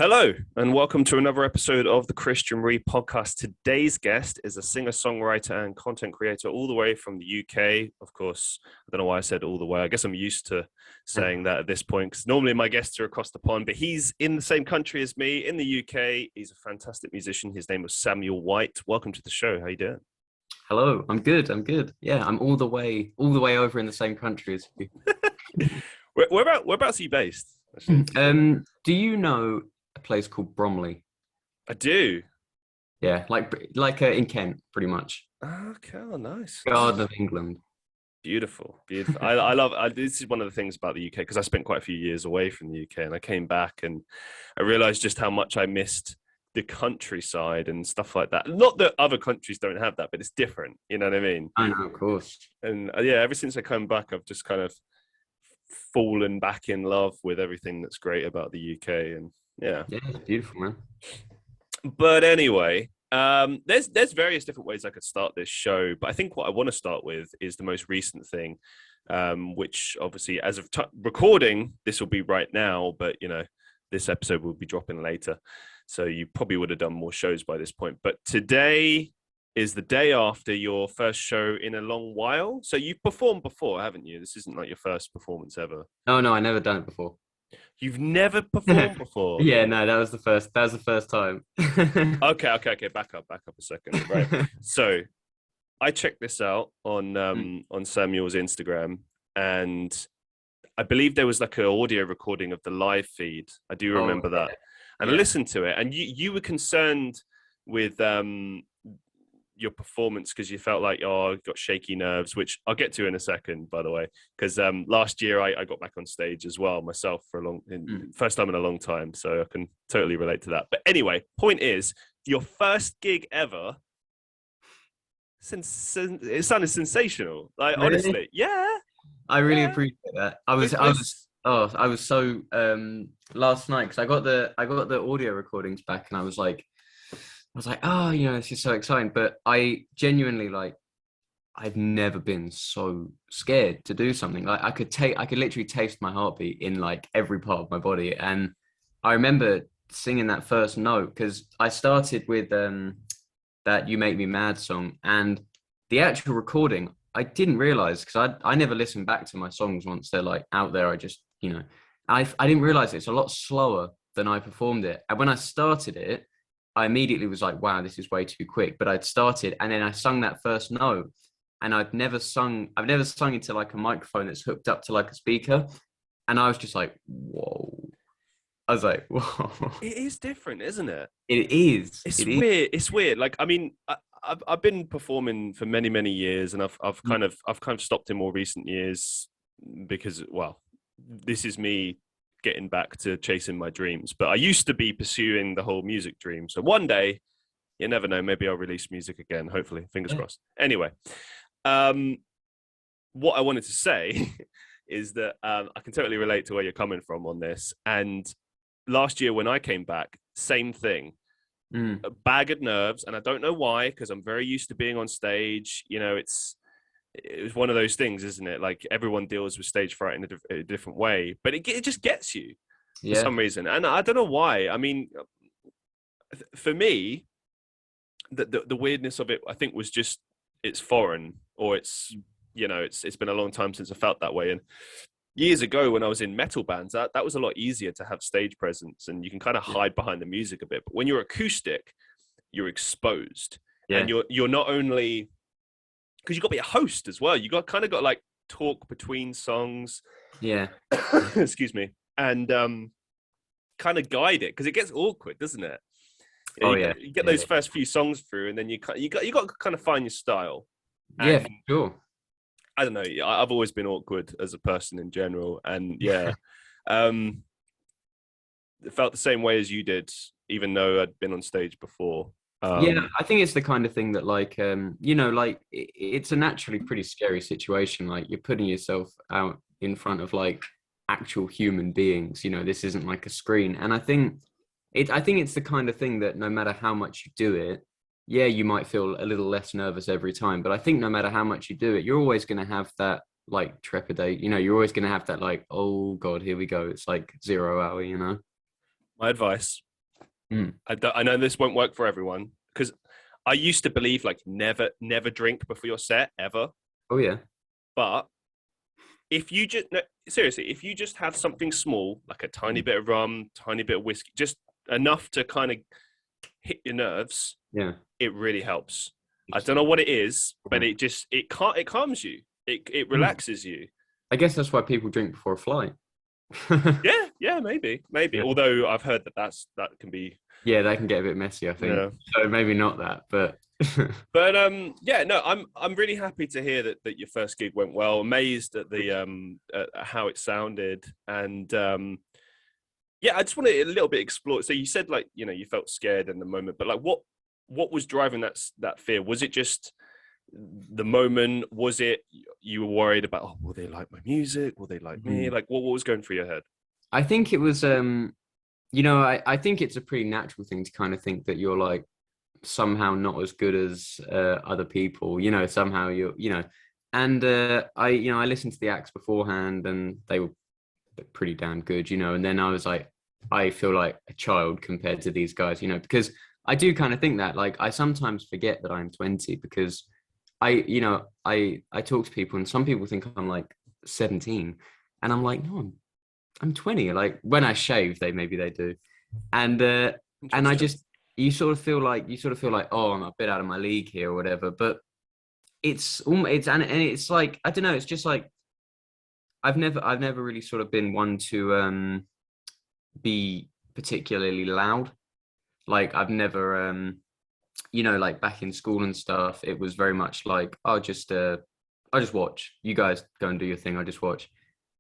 Hello, and welcome to another episode of the Christian Reeve podcast. Today's guest is a singer-songwriter and content creator all the way from the UK. Of course, I don't know why I said all the way. I guess I'm used to saying that at this point, because normally my guests are across the pond, but he's in the same country as me, in the UK. He's a fantastic musician. His name was Samuel White. Welcome to the show. How you doing? Hello, I'm good. Yeah, I'm all the way over in the same country as you. Whereabouts are you based? Actually? Do you know a place called Bromley? I do. Yeah, like in Kent, pretty much. Okay, oh, nice. Garden of England. Beautiful, beautiful. I love. This is one of the things about the UK because I spent quite a few years away from the UK, and I came back and I realized just how much I missed the countryside and stuff like that. Not that other countries don't have that, but it's different. You know what I mean? I know, of course. And yeah, ever since I come back, I've just kind of fallen back in love with everything that's great about the UK. And yeah, it's beautiful, man. But anyway, there's various different ways I could start this show, but I think what I want to start with is the most recent thing, which obviously, as of recording, this will be right now, but this episode will be dropping later, so you probably would have done more shows by this point. But today is the day after your first show in a long while. So you've performed before, haven't you? This isn't like your first performance ever. Oh no, I never done it before. You've never performed before? Yeah, no, that was the first time. Okay. Back up a second. Right. So I checked this out on Samuel's Instagram, and I believe there was like an audio recording of the live feed. I do remember that. And I listened to it, and you were concerned with your performance because you felt like, I got shaky nerves, which I'll get to in a second, by the way, because last year I got back on stage as well myself for first time in a long time, so I can totally relate to that. But anyway, point is, your first gig ever, it sounded sensational. Like, really? Honestly, yeah. I really appreciate that. I was so last night because I got the audio recordings back, and I was like, oh, this is so exciting. But I genuinely, I've never been so scared to do something. Like I could literally taste my heartbeat in like every part of my body. And I remember singing that first note because I started with that "You Make Me Mad" song, and the actual recording I didn't realize because I never listened back to my songs once they're like out there. I just I didn't realize it's a lot slower than I performed it. And when I started it, I immediately was like, wow, this is way too quick. But I'd started, and then I sung that first note, and I've never sung into like a microphone that's hooked up to like a speaker. And I was just like, whoa. I was like, whoa. It is different, isn't it? It is. Weird. It's weird. Like, I mean, I've been performing for many, many years, and I've kind of stopped in more recent years because, well, this is me getting back to chasing my dreams. But I used to be pursuing the whole music dream. So one day, you never know, maybe I'll release music again, hopefully, fingers crossed. Anyway, what I wanted to say is that I can totally relate to where you're coming from on this. And last year when I came back, same thing. A bag of nerves, and I don't know why, because I'm very used to being on stage. It was one of those things, isn't it? Like everyone deals with stage fright in a different way, but it just gets you for some reason. And I don't know why. I mean, for me, the weirdness of it, I think, was just it's foreign, or it's been a long time since I felt that way. And years ago when I was in metal bands, that was a lot easier to have stage presence, and you can kind of hide behind the music a bit. But when you're acoustic, you're exposed, and you're not only, because you got to be a host as well. You got like talk between songs. Yeah. Excuse me. And kind of guide it, because it gets awkward, doesn't it? You get those first few songs through, and then you got to kind of find your style. And, sure. I don't know. I've always been awkward as a person in general, and it felt the same way as you did, even though I'd been on stage before. I think it's the kind of thing that it's a naturally pretty scary situation. Like you're putting yourself out in front of like actual human beings. This isn't like a screen. And I think it's the kind of thing that no matter how much you do it, you might feel a little less nervous every time. But I think no matter how much you do it, you're always going to have that like trepidate. You're always going to have that like, oh God, here we go. It's like 0 hour, My advice: I know this won't work for everyone because I used to believe like never drink before your set ever. Oh yeah. But if you just seriously, if you just have something small, like a tiny bit of rum, tiny bit of whiskey, just enough to kind of hit your nerves, it really helps. I don't know what it is, but it calms you. It relaxes you. I guess that's why people drink before a flight. yeah, maybe. Yeah. Although I've heard that can be. Yeah, that can get a bit messy, I think. Yeah. So maybe not that, but. But yeah, no, I'm really happy to hear that your first gig went well. Amazed at the at how it sounded, and yeah, I just want to a little bit explore. So you said like you felt scared in the moment, but like what was driving that fear? Was it just the moment? Was it you were worried about, oh, will they like my music? Will they like me? Like what was going through your head? I think it was I think it's a pretty natural thing to kind of think that you're like somehow not as good as other people, somehow you're and I listened to the acts beforehand and they were pretty damn good, and then I was like, I feel like a child compared to these guys, because I do kind of think that, like, I sometimes forget that I'm 20 because I talk to people and some people think I'm like 17 and I'm like, no, I'm 20. Like when I shave, maybe they do. And I just, you sort of feel like, oh, I'm a bit out of my league here or whatever, but it's like, I don't know. It's just like, I've never really sort of been one to be particularly loud. Like I've never, like back in school and stuff, it was very much like, I'll just watch. You guys go and do your thing. I'll just watch.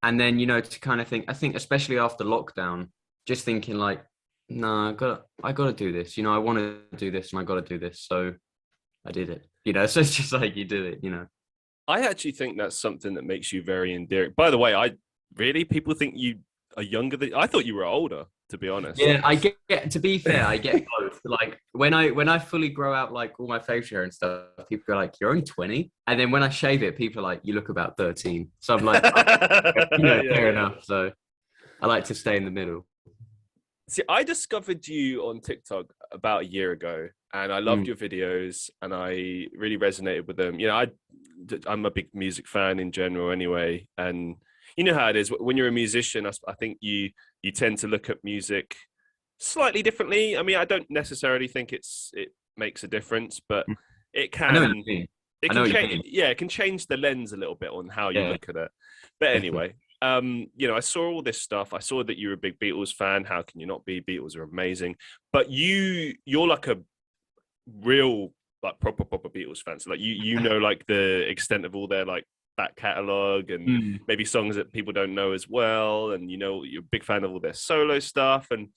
And then, to kind of think, I think especially after lockdown, just thinking like, no, I gotta do this. I want to do this and I gotta do this. So I did it. So it's just like you do it. I actually think that's something that makes you very endearing. By the way, people think you are younger than I thought you were older, to be honest. Yeah, I get to be fair, I get both. Like when I fully grow out like all my facial hair and stuff, people are like, you're only 20. And then when I shave it, people are like, you look about 13. So I'm like, fair enough. So I like to stay in the middle. See, I discovered you on TikTok about a year ago and I loved your videos and I really resonated with them. I'm a big music fan in general anyway. And you know how it is when you're a musician. I think you tend to look at music slightly differently. I mean, I don't necessarily think it makes a difference, but it can. It can change the lens a little bit on how you look at it. But anyway, I saw all this stuff. I saw that you're a big Beatles fan. How can you not be? Beatles are amazing. But you're like a real like proper Beatles fan. So like you know like the extent of all their like back catalogue and maybe songs that people don't know as well, and you're a big fan of all their solo stuff, and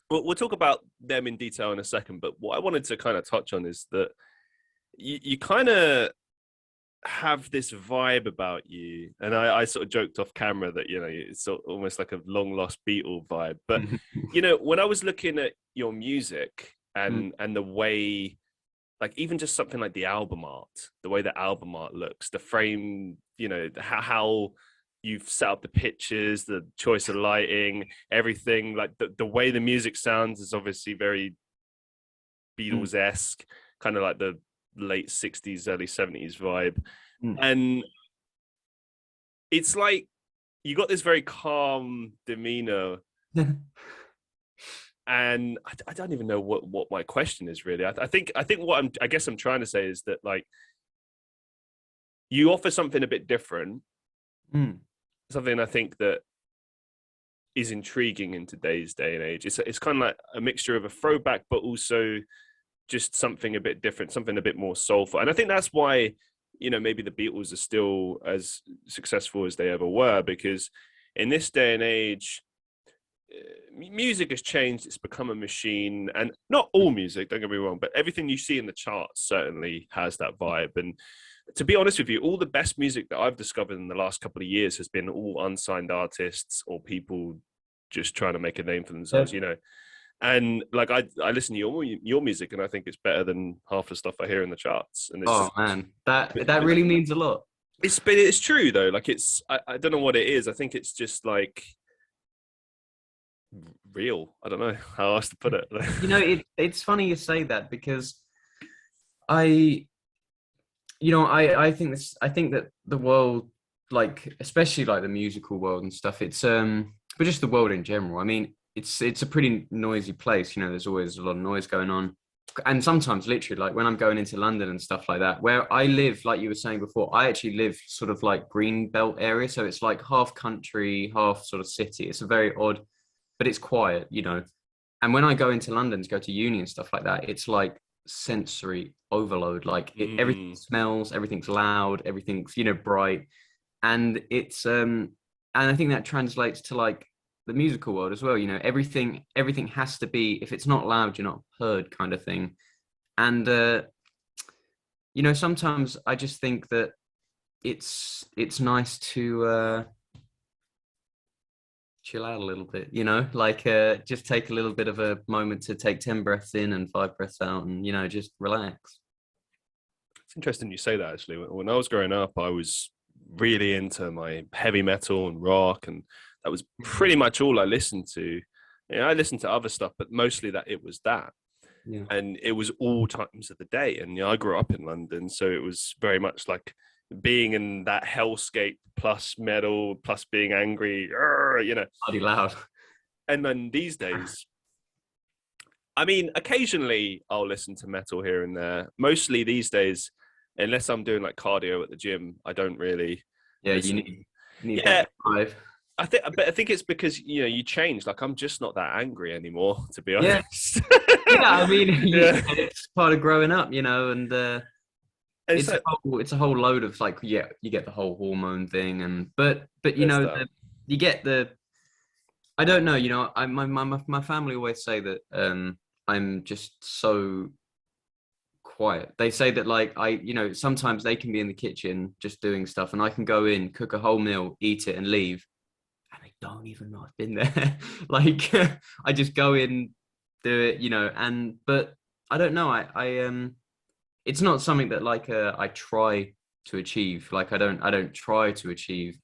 we'll talk about them in detail in a second. But what I wanted to kind of touch on is that you kind of have this vibe about you, and I sort of joked off camera that it's sort of almost like a long lost Beatle vibe, but when I was looking at your music and the way, like even just something like the album art, the way the album art looks, the frame, how you've set up the pictures, the choice of lighting, everything, like the way the music sounds is obviously very Beatles-esque, kind of like the late 60s, early 70s vibe. And it's like you got this very calm demeanor. And I don't even know what my question is really. I think what I guess I'm trying to say is that like you offer something a bit different, something I think that is intriguing in today's day and age. It's kind of like a mixture of a throwback, but also just something a bit different, something a bit more soulful. And I think that's why maybe the Beatles are still as successful as they ever were, because in this day and age, music has changed. It's become a machine, and not all music, don't get me wrong, but everything you see in the charts certainly has that vibe. And to be honest with you, all the best music that I've discovered in the last couple of years has been all unsigned artists or people just trying to make a name for themselves, And like I listen to your music, and I think it's better than half the stuff I hear in the charts. And it's man, that really means a lot. It's true though. Like I don't know what it is. I think it's just like real. I don't know how else to put it. It's funny you say that, because I I think that the world, like especially like the musical world and stuff, it's but just the world in general. I mean, it's a pretty noisy place. There's always a lot of noise going on, and sometimes literally like when I'm going into London and stuff like that, where I live, like you were saying before, I actually live sort of like green belt area, so it's like half country, half sort of city. It's a very odd, but it's quiet. And when I go into London to go to uni and stuff like that, it's like sensory overload. Like everything smells, everything's loud, everything's bright, and it's and I think that translates to like the musical world as well. Everything has to be, if it's not loud, you're not heard, kind of thing. And sometimes I just think that it's nice to chill out a little bit, like just take a little bit of a moment to take 10 breaths in and 5 breaths out, and just relax. It's interesting you say that, actually. When I was growing up, I was really into my heavy metal and rock, and that was pretty much all I listened to. I listened to other stuff, but mostly it was that. Yeah. And it was all times of the day. And I grew up in London, so it was very much like being in that hellscape plus metal plus being angry, Bloody loud. And then these days, I mean, occasionally I'll listen to metal here and there. Mostly these days, unless I'm doing like cardio at the gym, I don't really. Yeah, listen. you need that drive. I think it's because you change. Like, I'm just not that angry anymore, to be honest. Yeah, I mean, it's part of growing up, and it's a whole load of like, you get the whole hormone thing, and but you get the. I don't know, my family always say that I'm just so quiet. They say that like sometimes they can be in the kitchen just doing stuff, and I can go in, cook a whole meal, eat it, and leave, and they don't even know I've been there. Like I just go in, do it, but I don't know. I it's not something that like I try to achieve. Like I don't try to achieve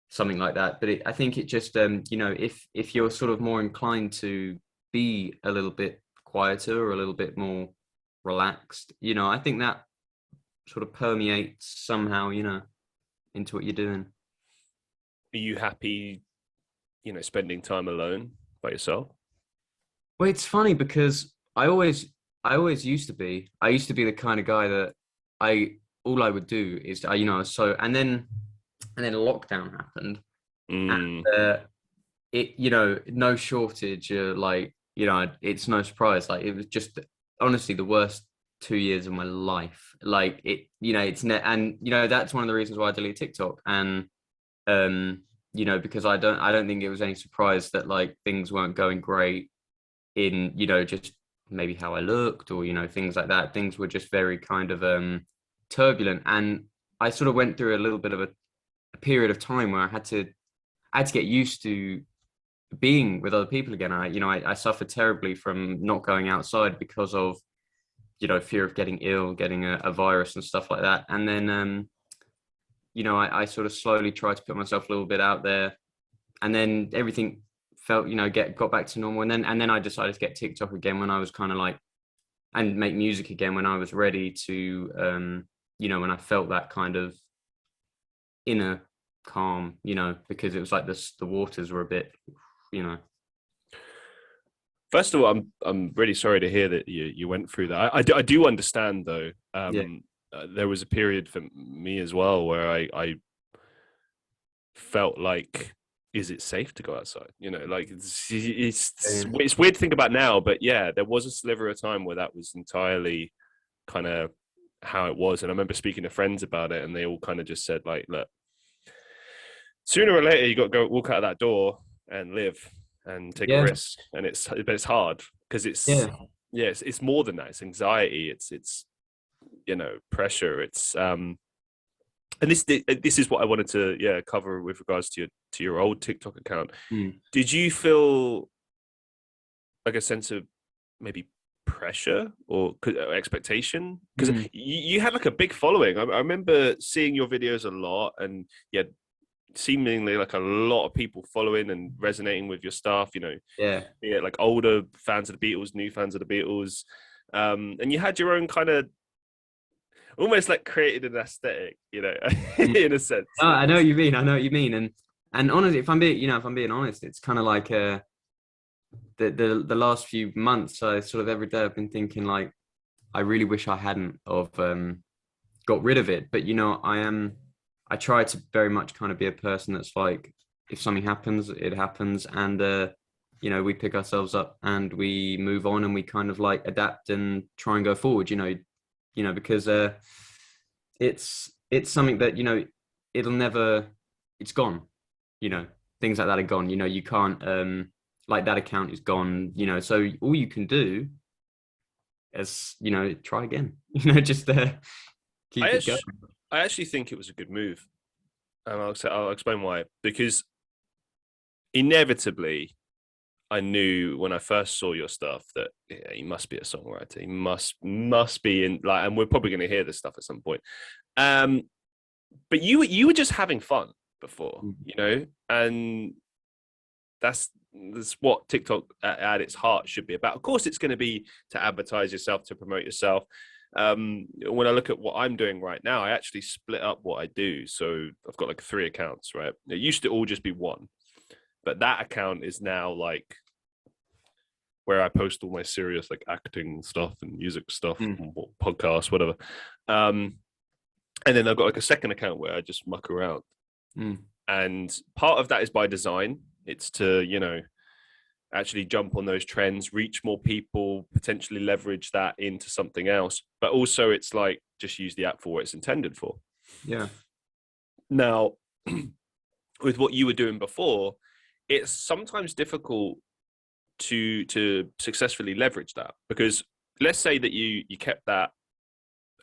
something like that. But I think it just if you're sort of more inclined to be a little bit quieter or a little bit more relaxed, I think that sort of permeates somehow, into what you're doing. Are you happy, spending time alone by yourself? Well, it's funny because I always used to be. I used to be the kind of guy that all I would do is and then lockdown happened, and it no shortage like it's no surprise, like it was just honestly the worst 2 years of my life. Like and that's one of the reasons why I deleted TikTok, and because I don't think it was any surprise that like things weren't going great in just maybe how I looked or things like that. Things were just very kind of turbulent, and I sort of went through a little bit of a period of time where I had to get used to being with other people again. I suffered terribly from not going outside because of fear of getting ill, getting a virus and stuff like that. And then I sort of slowly tried to put myself a little bit out there, and then everything felt got back to normal. And then I decided to get TikTok again when I was kind of like, and make music again when I was ready to when I felt that kind of inner calm, because it was like the waters were a bit, First of all, I'm really sorry to hear that you went through that. I do understand though. There was a period for me as well where I felt like, is it safe to go outside? Like it's weird to think about now, but yeah, there was a sliver of time where that was entirely kind of how it was. And I remember speaking to friends about it, and they all kind of just said like, look, sooner or later you got to go walk out of that door and live and take a risk. And it's hard because it's more than that. It's anxiety. It's pressure. It's and this is what I wanted to cover with regards to your old TikTok account. Did you feel like a sense of maybe pressure or expectation? Because you had like a big following. I remember seeing your videos a lot, and you had seemingly like a lot of people following and resonating with your stuff, you know, Yeah. like older fans of the Beatles, new fans of the Beatles. And you had your own kind of almost like created an aesthetic, you know, in a sense. Oh, I know what you mean. I know what you mean. And honestly, if I'm being honest, it's kind of like the last few months, I sort of every day I've been thinking like, I really wish I hadn't of got rid of it. But I try to very much kind of be a person that's like, if something happens, it happens, and we pick ourselves up and we move on and we kind of like adapt and try and go forward. Because it's something that it'll never, it's gone. Things like that are gone. You can't like that account is gone. So all you can do is try again. Just keep it going. I actually think it was a good move, and I'll explain why. Because inevitably, I knew when I first saw your stuff that he must be a songwriter. He must be in like, and we're probably going to hear this stuff at some point. But you were just having fun before, and that's what TikTok at its heart should be about. Of course, it's going to be to advertise yourself, to promote yourself. When I look at what I'm doing right now, I actually split up what I do. So I've got like 3 accounts, right? It used to all just be one, but that account is now like where I post all my serious like acting stuff and music stuff, podcasts, whatever. And then I've got like a second account where I just muck around. And part of that is by design. It's to, actually jump on those trends, reach more people, potentially leverage that into something else. But also it's like, just use the app for what it's intended for. Yeah. Now, with what you were doing before, it's sometimes difficult to successfully leverage that, because let's say that you kept that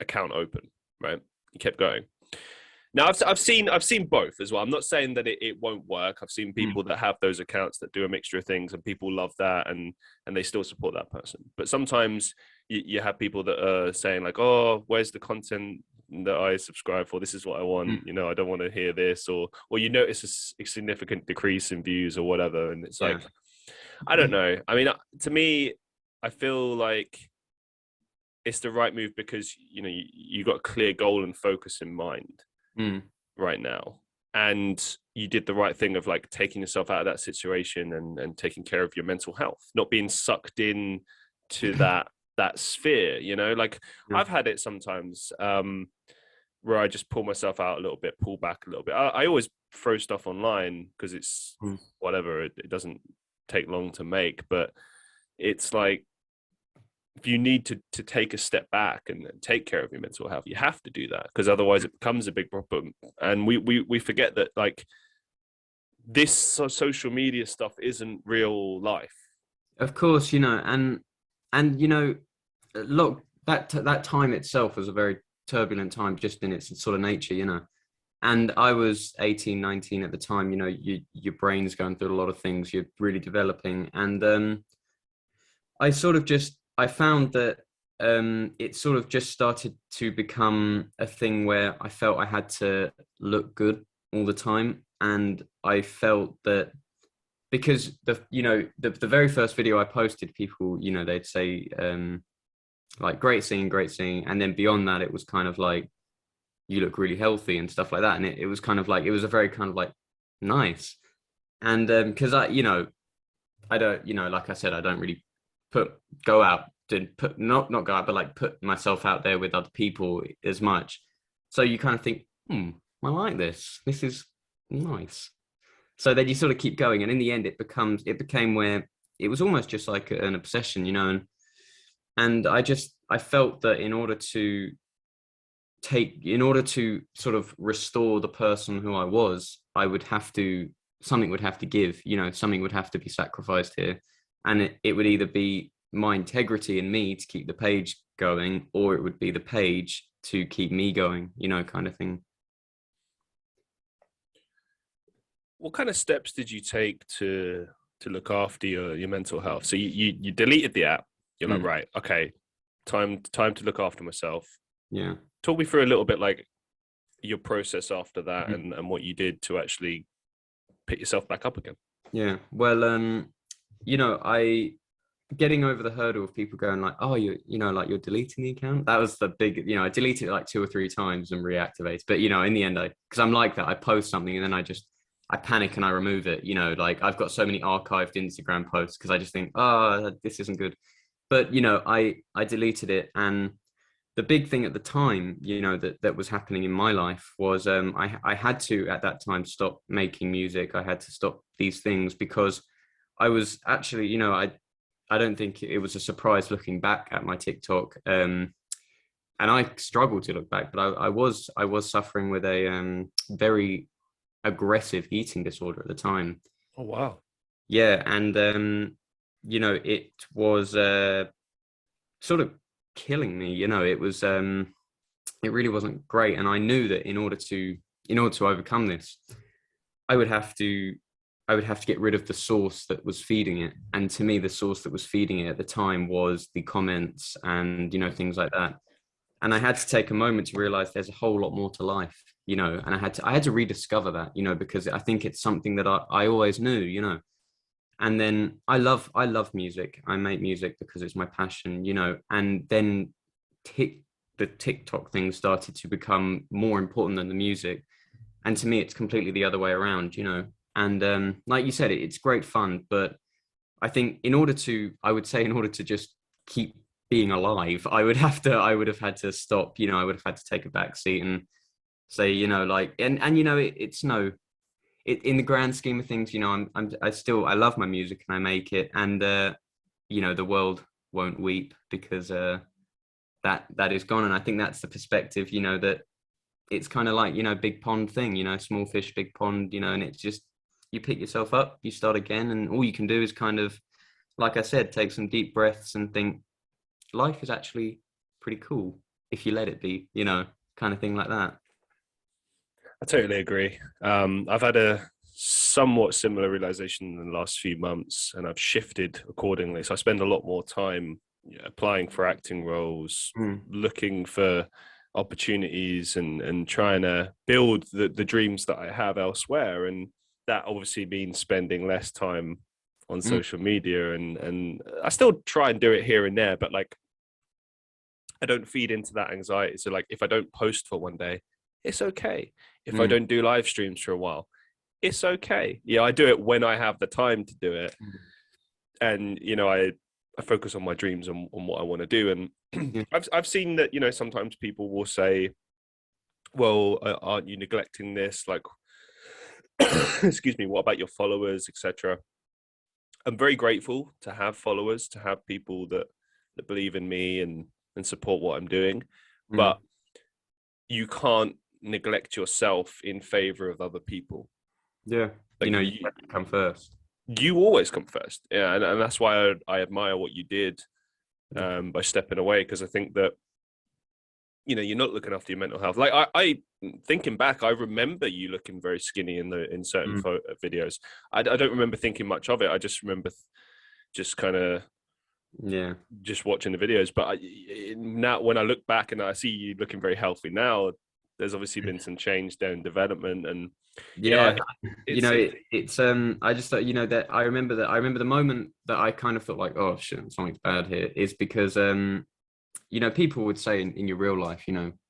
account open, right? You kept going. Now I've seen both as well. I'm not saying that it won't work. I've seen people that have those accounts that do a mixture of things, and people love that, and they still support that person. But sometimes you have people that are saying like, oh, where's the content that I subscribe for? This is what I want. I don't want to hear this, or you notice a significant decrease in views or whatever, and it's like, I don't know. I mean, to me, I feel like it's the right move because you got a clear goal and focus in mind right now, and you did the right thing of like taking yourself out of that situation and taking care of your mental health, not being sucked in to that sphere. I've had it sometimes where I just pull myself out a little bit, pull back a little bit. I always throw stuff online because it's whatever, it doesn't take long to make, but it's like, if you need to take a step back and take care of your mental health, you have to do that, because otherwise it becomes a big problem. And we forget that like this social media stuff isn't real life. Of course, and look, that time itself was a very turbulent time just in its sort of nature, and I was 18, 19 at the time. Your brain's going through a lot of things, you're really developing, and I found that it sort of just started to become a thing where I felt I had to look good all the time. And I felt that because the very first video I posted, people, they'd say like, great singing. And then beyond that, it was kind of like, you look really healthy and stuff like that. And it was kind of like, it was a very kind of like, nice. And because I don't, like I said, I don't really go out and not go out, but like put myself out there with other people as much. So you kind of think, I like this. This is nice. So then you sort of keep going, and in the end, it became where it was almost just like an obsession, and I felt that in order to sort of restore the person who I was, something would have to give, something would have to be sacrificed here. And it would either be my integrity in me to keep the page going, or it would be the page to keep me going, kind of thing. What kind of steps did you take to look after your mental health? So you deleted the app. You're like, right, okay, time to look after myself. Yeah. Talk me through a little bit, like your process after that, and what you did to actually pick yourself back up again. Yeah. Well, I getting over the hurdle of people going like, oh, like you're deleting the account. That was the big, I deleted it like 2 or 3 times and reactivate. But in the end, because I'm like that, I post something and then I panic and I remove it. Like I've got so many archived Instagram posts because I just think, oh, this isn't good. But I deleted it, and the big thing at the time, that was happening in my life was I had to at that time stop making music. I had to stop these things because I was actually, I don't think it was a surprise looking back at my TikTok. And I struggled to look back, but I was suffering with a very aggressive eating disorder at the time. Oh wow. Yeah, and it was sort of killing me. It was it really wasn't great, and I knew that in order to overcome this, I would have to get rid of the source that was feeding it. And to me, the source that was feeding it at the time was the comments and things like that. And I had to take a moment to realize there's a whole lot more to life, and I had to rediscover that, because I think it's something that I always knew. And then I love music. I make music because it's my passion, and then the TikTok thing started to become more important than the music. And to me, it's completely the other way around, And like you said, it's great fun, but I think in order to just keep being alive, I would have had to stop. I would have had to take a back seat and say, it's in the grand scheme of things, I love my music and I make it, and the world won't weep because that is gone. And I think that's the perspective, that it's kind of like, big pond thing, small fish, big pond, and it's just, you pick yourself up, you start again, and all you can do is kind of, like I said, take some deep breaths and think life is actually pretty cool if you let it be, kind of thing like that. I totally agree. I've had a somewhat similar realization in the last few months, and I've shifted accordingly. So I spend a lot more time applying for acting roles, looking for opportunities, and trying to build the dreams that I have elsewhere. And that obviously means spending less time on social media, and I still try and do it here and there, but like I don't feed into that anxiety. So like if I don't post for one day, it's okay. If I don't do live streams for a while, it's okay. Yeah, I do it when I have the time to do it. And, I focus on my dreams and on what I want to do. And I've seen that, sometimes people will say, well, aren't you neglecting this? Like, excuse me, what about your followers, etc.? I'm very grateful to have followers, to have people that believe in me and support what I'm doing. But you can't neglect yourself in favor of other people. Yeah. Like, you come first. You always come first. Yeah. And that's why I admire what you did by stepping away. Because I think that, you're not looking after your mental health. Like I thinking back, I remember you looking very skinny in certain videos. I don't remember thinking much of it. I just remember just kind of just watching the videos. But now when I look back and I see you looking very healthy now, there's obviously been some change there in development. And it's I just thought, that I remember the moment that I kind of felt like, oh shit, something's bad here, is because people would say in your real life,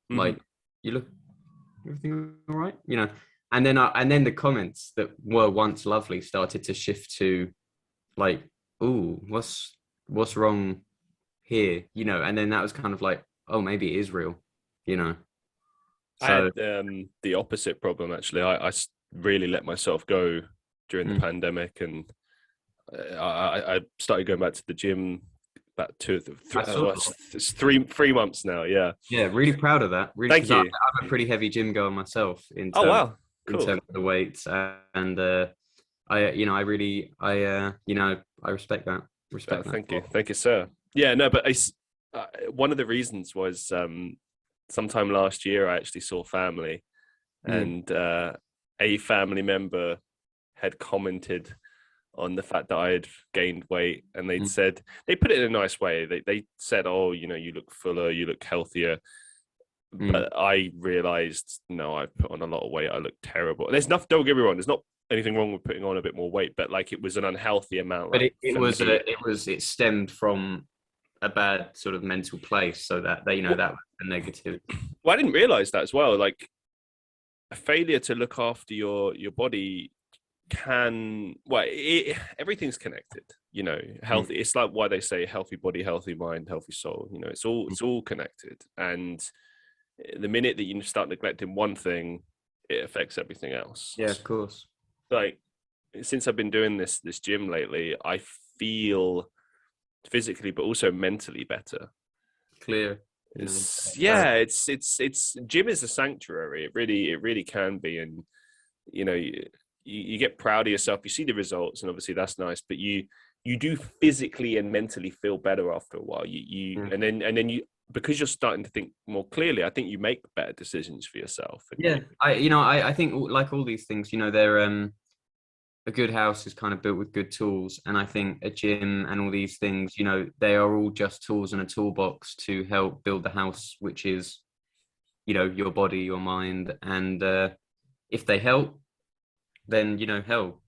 like, you look, everything all right, and then the comments that were once lovely started to shift to like, ooh, what's wrong here, and then that was kind of like, oh, maybe it is real, So I had the opposite problem, actually. I really let myself go during the pandemic, and I started going back to the gym about 3 months now. Yeah, really proud of that. Really, thank you. I'm a pretty heavy gym goer myself in terms, wow, cool. In terms of the weights, and I respect that. Thank you, sir. Yeah, no, but one of the reasons was sometime last year I actually saw family, and a family member had commented on the fact that I had gained weight, and they'd said, they put it in a nice way. They said, oh, you look fuller, you look healthier. But I realized, no, I've put on a lot of weight. I look terrible. And there's nothing, don't get me wrong, there's not anything wrong with putting on a bit more weight, but like it was an unhealthy amount. But Like it stemmed from a bad sort of mental place, so that they, that was the negative. Well, I didn't realize that as well. Like a failure to look after your body can, everything's connected. Healthy. It's like why they say healthy body, healthy mind, healthy soul. It's all connected. And the minute that you start neglecting one thing, it affects everything else. Yeah, of course. Like since I've been doing this gym lately, I feel physically but also mentally better. Clear. It's gym is a sanctuary. It really can be. And you get proud of yourself. You see the results, and obviously that's nice, but you do physically and mentally feel better after a while. And then you, because you're starting to think more clearly, I think you make better decisions for yourself. I think like all these things, they're a good house is kind of built with good tools. And I think a gym and all these things, they are all just tools in a toolbox to help build the house, which is, your body, your mind. And if they help, then, hell,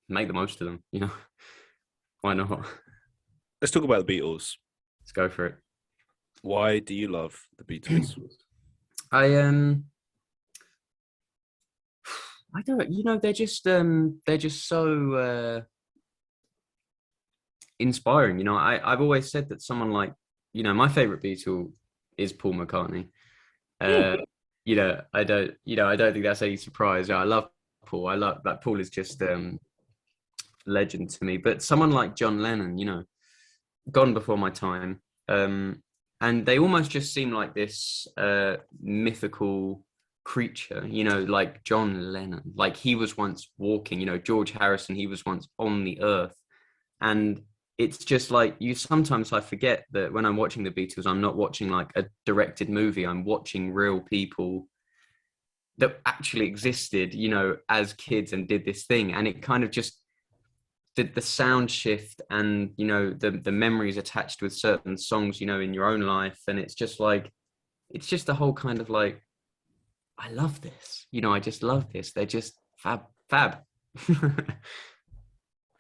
make the most of them, why not? Let's talk about the Beatles. Let's go for it. Why do you love the Beatles? I don't, they're just so inspiring. I've always said that someone like, my favorite Beatle is Paul McCartney. I don't think that's any surprise. I love Paul. I love that. Paul is just legend to me. But someone like John Lennon, gone before my time. And they almost just seem like this mythical creature, like John Lennon. Like he was once walking, George Harrison, he was once on the earth. And it's just like sometimes I forget that when I'm watching the Beatles, I'm not watching like a directed movie. I'm watching real people that actually existed, as kids and did this thing. And it kind of just did the sound shift and, the memories attached with certain songs, in your own life. And it's just like, it's just the whole kind of like, I love this. I just love this. They're just fab. I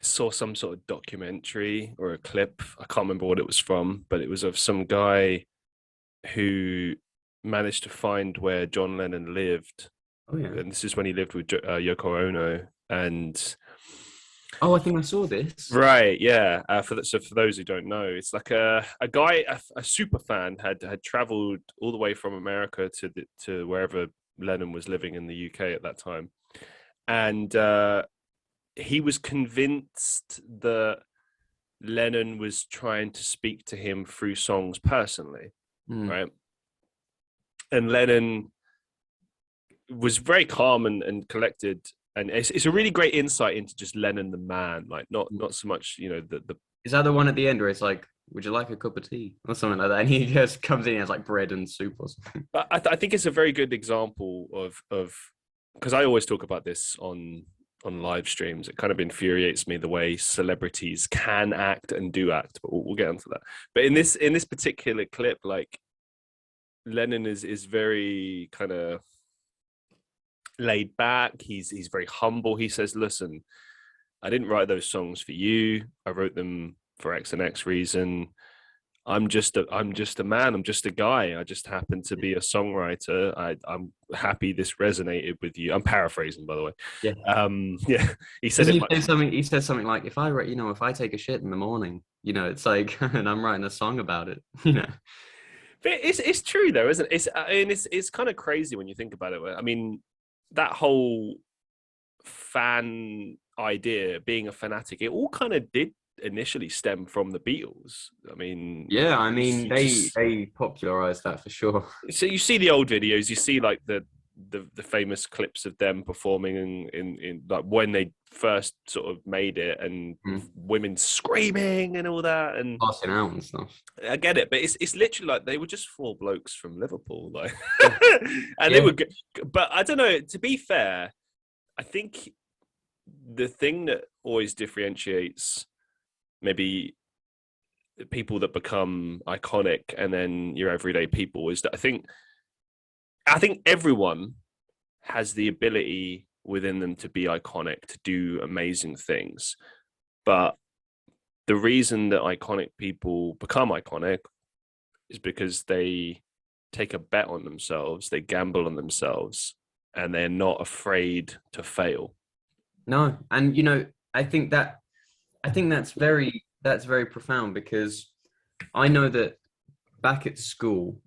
saw some sort of documentary or a clip. I can't remember what it was from, but it was of some guy who managed to find where John Lennon lived. Oh, yeah. And this is when he lived with Yoko Ono. And I think I saw this. Right, yeah. For those who don't know, it's like a guy, a super fan, had traveled all the way from America to wherever Lennon was living in the UK at that time, and he was convinced that Lennon was trying to speak to him through songs personally, right? And Lennon was very calm and collected. And it's a really great insight into just Lennon the man, like not so much, the. Is that the one at the end where it's like, would you like a cup of tea or something like that? And he just comes in and has like bread and soup or something. But I think it's a very good example of because I always talk about this on live streams. It kind of infuriates me the way celebrities can act and do act, but we'll get onto that. But in this particular clip, like Lennon is very kind of laid back. He's very humble. He says, listen, I didn't write those songs for you. I wrote them for X and X reason. I'm just a man. I'm just a guy. I just happen to be a songwriter. I'm happy this resonated with you. I'm paraphrasing, by the way. Yeah. He said he says something like, if I take a shit in the morning, it's like, and I'm writing a song about it, But it's true though, isn't it? It's kind of crazy when you think about it. I mean, that whole fan idea, being a fanatic, it all kind of did initially stem from the Beatles. They popularized that for sure. So you see the old videos, you see like the famous clips of them performing in like when they first sort of made it, and women screaming and all that, and passing out and stuff. I get it, but it's literally like they were just four blokes from Liverpool, like, and they were good. But I don't know. To be fair, I think the thing that always differentiates maybe people that become iconic and then your everyday people is that I think I think everyone has the ability within them to be iconic, to do amazing things. But the reason that iconic people become iconic is because they take a bet on themselves, they gamble on themselves, and they're not afraid to fail. No, and I think that's very profound, because I know that back at school,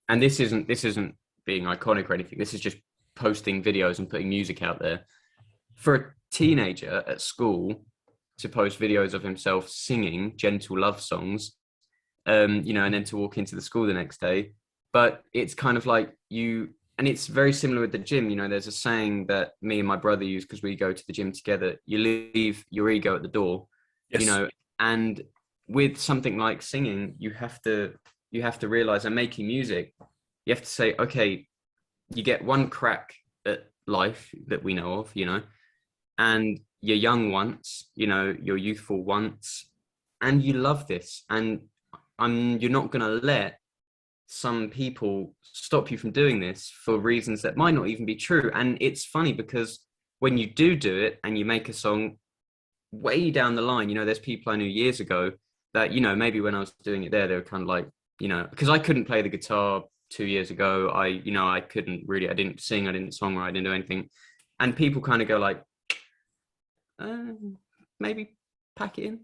and this isn't being iconic or anything. This is just posting videos and putting music out there. For a teenager at school to post videos of himself singing gentle love songs, and then to walk into the school the next day. But it's kind of like and it's very similar with the gym. There's a saying that me and my brother use because we go to the gym together. You leave your ego at the door, Yes. and with something like singing, you have to realize, and making music, you have to say, okay, you get one crack at life that we know of, and you're young once, you're youthful once, and you love this, and you're not going to let some people stop you from doing this for reasons that might not even be true. And it's funny because when you do it and you make a song way down the line, there's people I knew years ago that, maybe when I was doing it there, they were kind of like, because I couldn't play the guitar 2 years ago. I couldn't really, I didn't sing, I didn't songwrite, I didn't do anything. And people kind of go like, maybe pack it in,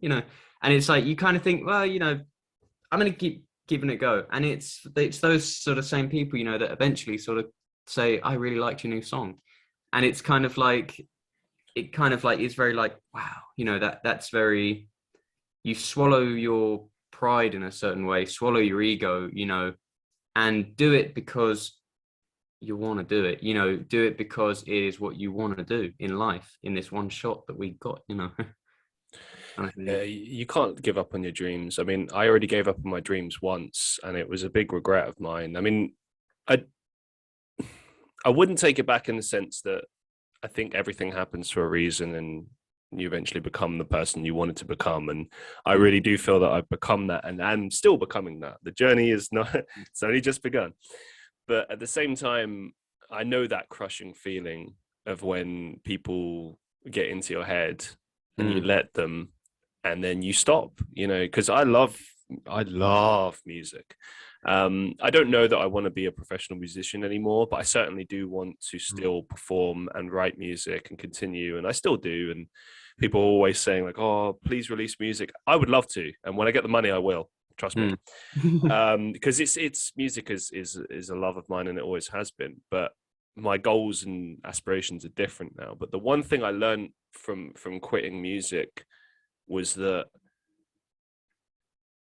and it's like, you kind of think, well, I'm going to keep giving it a go. And it's those sort of same people, that eventually sort of say, I really liked your new song. And it's kind of like, it's very like, wow, that's very, you swallow your pride in a certain way, swallow your ego, and do it because you want to do it, do it because it is what you want to do in life, in this one shot that we got. You can't give up on your dreams. I mean, I already gave up on my dreams once, and it was a big regret of mine. I mean, I wouldn't take it back in the sense that I think everything happens for a reason, and you eventually become the person you wanted to become. And I really do feel that I've become that, and I'm still becoming that. The journey is not, it's only just begun. But at the same time, I know that crushing feeling of when people get into your head and you let them, and then you stop, because I love music. I don't know that I want to be a professional musician anymore, but I certainly do want to still perform and write music and continue. And I still do. And people are always saying like, oh, please release music. I would love to. And when I get the money, I will. Trust me. Because it's music is a love of mine, and it always has been. But my goals and aspirations are different now. But the one thing I learned from quitting music was that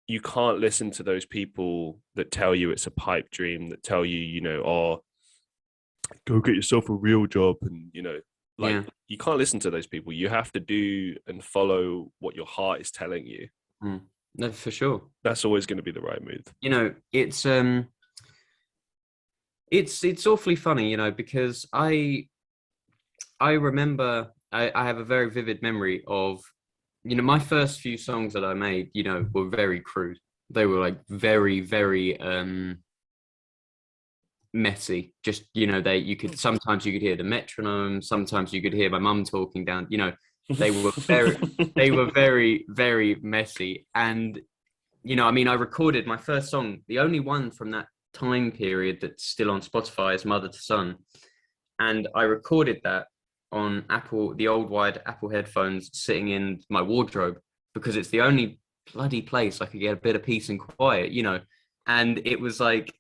you can't listen to those people that tell you it's a pipe dream, that tell you, oh, go get yourself a real job. And, you can't listen to those people. You have to do and follow what your heart is telling you. No, for sure. That's always going to be the right move. It's awfully funny, because I remember I have a very vivid memory of, my first few songs that I made, were very crude. They were like very, very messy. Just, sometimes you could hear the metronome, sometimes you could hear my mum talking down, they were very, very messy. And, I recorded my first song, the only one from that time period that's still on Spotify, is Mother to Son. And I recorded that on the old wired Apple headphones, sitting in my wardrobe, because it's the only bloody place I could get a bit of peace and quiet, and it was like,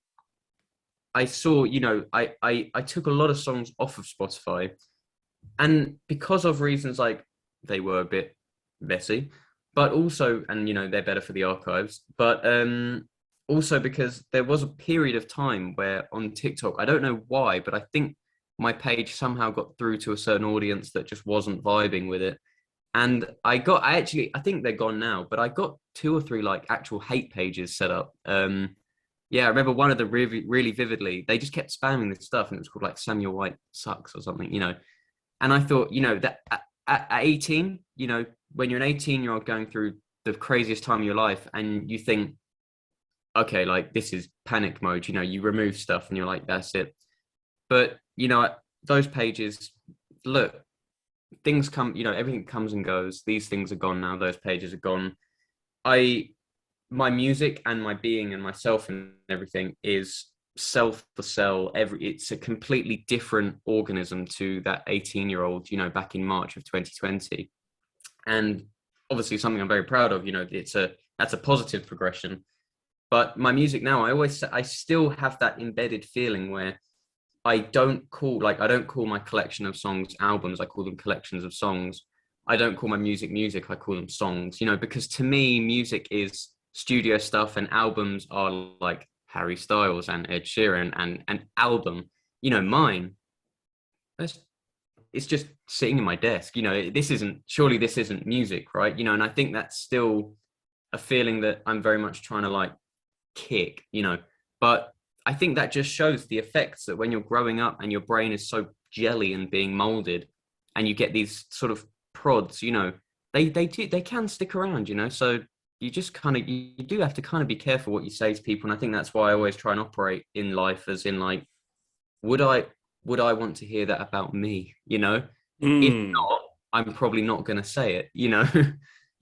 I saw, I took a lot of songs off of Spotify, and because of reasons like they were a bit messy, but also, and they're better for the archives, but also because there was a period of time where on TikTok, I don't know why, but I think my page somehow got through to a certain audience that just wasn't vibing with it. And I think they're gone now, but I got 2 or 3 like actual hate pages set up. I remember one of them really vividly. They just kept spamming this stuff, and it was called like Samuel White Sucks or something, And I thought, that at 18, when you're an 18-year-old going through the craziest time of your life, and you think, okay, like this is panic mode, you know, you remove stuff and you're like, that's it. But, you know, those pages, look, things come, you know, everything comes and goes. These things are gone now. Those pages are gone. My music and my being and myself and everything is self for cell. It's a completely different organism to that 18-year-old, you know, back in March of 2020. And obviously something I'm very proud of, you know, that's a positive progression. But my music now, I still have that embedded feeling where I don't call my collection of songs albums. I call them collections of songs. I don't call my music music. I call them songs, you know, because to me, music is studio stuff and albums are like Harry Styles and Ed Sheeran, and an album, you know, mine. It's just sitting in my desk, you know, surely this isn't music, right? You know, and I think that's still a feeling that I'm very much trying to like kick, you know, but I think that just shows the effects that when you're growing up and your brain is so jelly and being molded and you get these sort of prods, you know, they can stick around, you know, so you just kind of, you do have to kind of be careful what you say to people. And I think that's why I always try and operate in life as in like, would I want to hear that about me, you know? If not, I'm probably not going to say it, you know,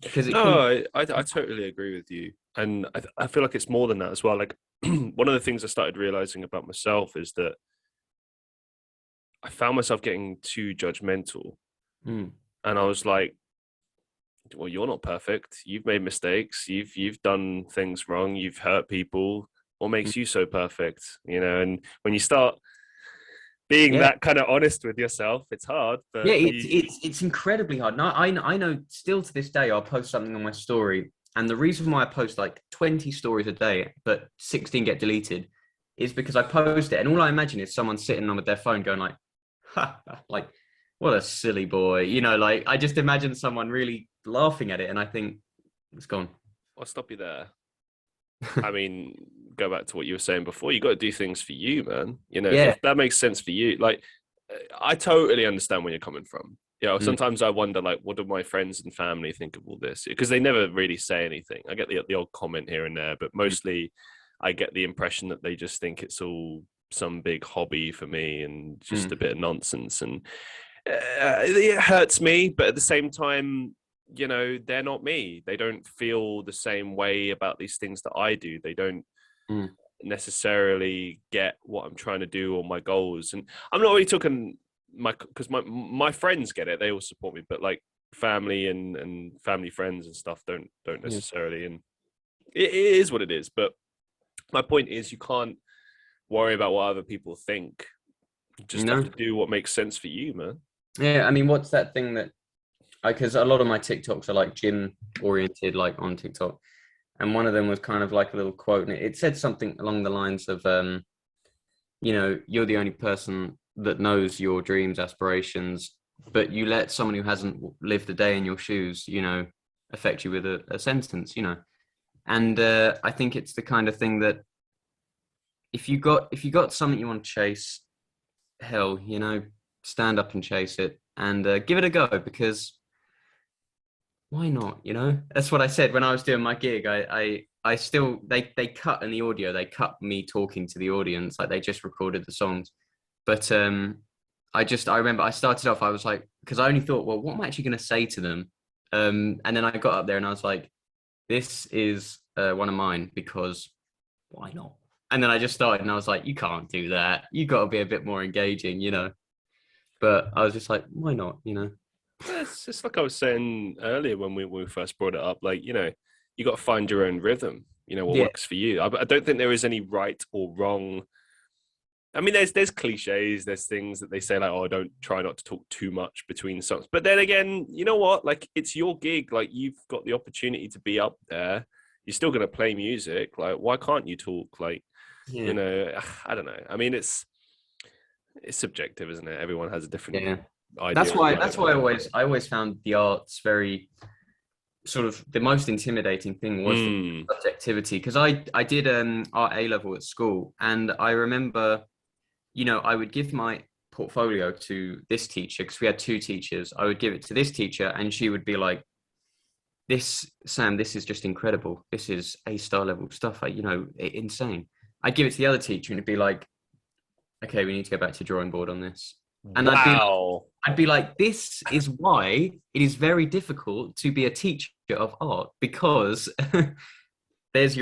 because I totally agree with you. And I feel like it's more than that as well. Like one of the things I started realizing about myself is that I found myself getting too judgmental. And I was like, well, you're not perfect. You've made mistakes. You've done things wrong. You've hurt people. What makes you so perfect? You know, and when you start being that kind of honest with yourself, it's hard. But yeah, it's incredibly hard. Now I know still to this day I'll post something on my story, and the reason why I post like 20 stories a day, but 16 get deleted, is because I post it, and all I imagine is someone sitting on with their phone going like, ha, like, what a silly boy, you know, like I just imagine someone really laughing at it, and I think it's gone. I'll stop you there. I mean, go back to what you were saying before. You got to do things for you, man. You know, if that makes sense for you, like, I totally understand where you're coming from. You know, sometimes I wonder, like, what do my friends and family think of all this? Because they never really say anything. I get the odd comment here and there, but mostly I get the impression that they just think it's all some big hobby for me and just a bit of nonsense. And it hurts me, but at the same time, you know, they're not me. They don't feel the same way about these things that I do. They don't necessarily get what I'm trying to do or my goals. And I'm not really talking because my friends get it. They all support me, but like family and family friends and stuff don't necessarily. And it is what it is. But my point is, you can't worry about what other people think. You just have to do what makes sense for you, man. Yeah, I mean, what's that thing that because a lot of my TikToks are like gym oriented, like on TikTok. And one of them was kind of like a little quote, and it said something along the lines of, you know, you're the only person that knows your dreams, aspirations, but you let someone who hasn't lived a day in your shoes, you know, affect you with a sentence, you know. And I think it's the kind of thing that if you got something you want to chase, hell, you know, stand up and chase it and give it a go, because why not? You know, that's what I said when I was doing my gig. I still, they cut in the audio, they cut me talking to the audience, like they just recorded the songs. But I remember I started off, I was like, because I only thought, well, what am I actually going to say to them? And then I got up there and I was like, this is one of mine, because why not? And then I just started and I was like, you can't do that. You got to be a bit more engaging, you know. But I was just like, why not, you know? It's just like I was saying earlier when we first brought it up, like, you know, you got to find your own rhythm, you know, what works for you. I don't think there is any right or wrong. I mean, there's cliches, there's things that they say like, oh, don't try not to talk too much between songs. But then again, you know what? Like, it's your gig. Like, you've got the opportunity to be up there. You're still going to play music. Like, why can't you talk? Like, you know, I don't know. I mean, it's subjective, isn't it? Everyone has a different idea. That's why I always found the arts very sort of, the most intimidating thing was the subjectivity, because I did art A level at school, and I remember, you know, I would give my portfolio to this teacher, because we had two teachers. I would give it to this teacher and she would be like, this, Sam, this is just incredible. This is A-star level stuff. Insane. I'd give it to the other teacher and it'd be like, okay, we need to go back to drawing board on this. And Wow. I'd be like, this is why it is very difficult to be a teacher of art, because there's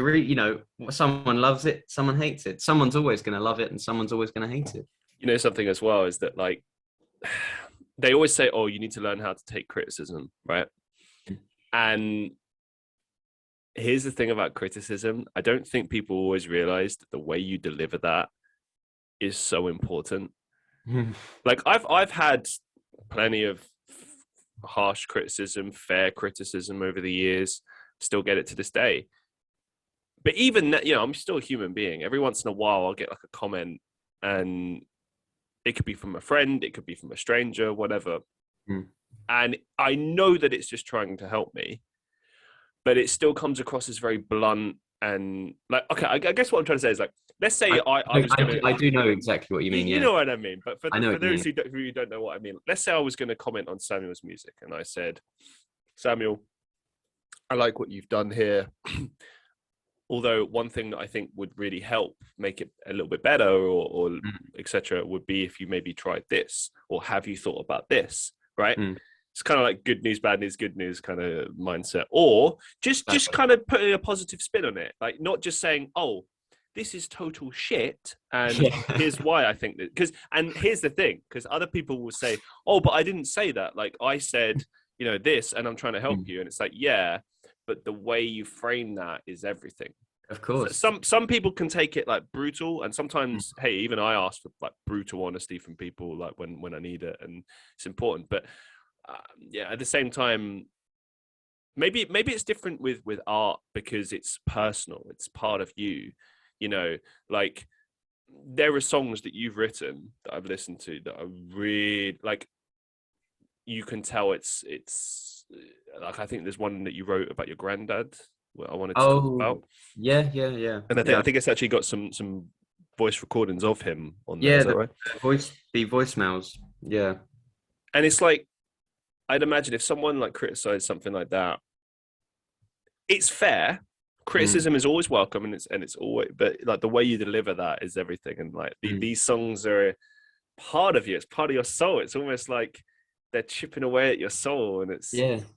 someone loves it, someone hates it. Someone's always going to love it and someone's always going to hate it. You know, something as well is that, like, they always say, oh, you need to learn how to take criticism, right? And here's the thing about criticism. I don't think people always realize that the way you deliver that is so important. Like, I've had plenty of harsh criticism, fair criticism over the years, still get it to this day. But even that, I'm still a human being. Every once in a while, I'll get like a comment, and it could be from a friend, it could be from a stranger, whatever. And I know that it's just trying to help me, but it still comes across as very blunt and like, okay, I guess what I'm trying to say is, like, let's say I do know exactly what you mean. You know what I mean, but for those who don't know what I mean, let's say I was going to comment on Samuel's music and I said, Samuel, I like what you've done here. Although one thing that I think would really help make it a little bit better or etc. would be if you maybe tried this, or have you thought about this, right? It's kind of like good news, bad news, good news kind of mindset, or just kind of putting a positive spin on it, like not just saying, oh, this is total shit, and here's why I think that. And here's the thing, because other people will say, oh, but I didn't say that. Like, I said, this, and I'm trying to help you, and it's like, yeah, but the way you frame that is everything. Of course. So some people can take it like brutal, and sometimes, hey, even I ask for like brutal honesty from people, like when I need it, and it's important. But at the same time, maybe it's different with art because it's personal, it's part of you. Like, there are songs that you've written that I've listened to that are really, like, you can tell it's like, I think there's one that you wrote about your granddad, what I wanted to talk about. Yeah. And I think it's actually got some voice recordings of him on there. Is that right? The voicemails. Yeah. And it's like, I'd imagine if someone like criticized something like that, it's fair. Criticism is always welcome, and it's always, but like the way you deliver that is everything. And like these songs are part of you. It's part of your soul. It's almost like they're chipping away at your soul, and it's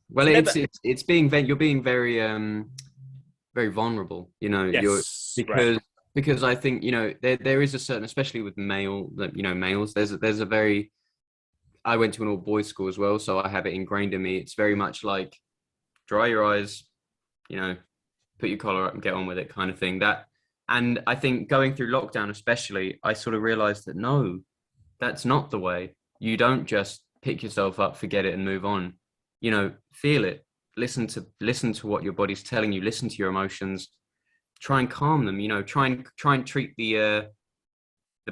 Well, it's being you're being very very vulnerable. Yes, because I think there is a certain, especially with males. There's a very. I went to an all boys school as well, so I have it ingrained in me. It's very much like, dry your eyes, put your collar up and get on with it, kind of thing. And I think going through lockdown, especially, I sort of realized that no, that's not the way. You don't just pick yourself up, forget it, and move on. Feel it, listen to what your body's telling you, listen to your emotions, try and calm them. Try and treat the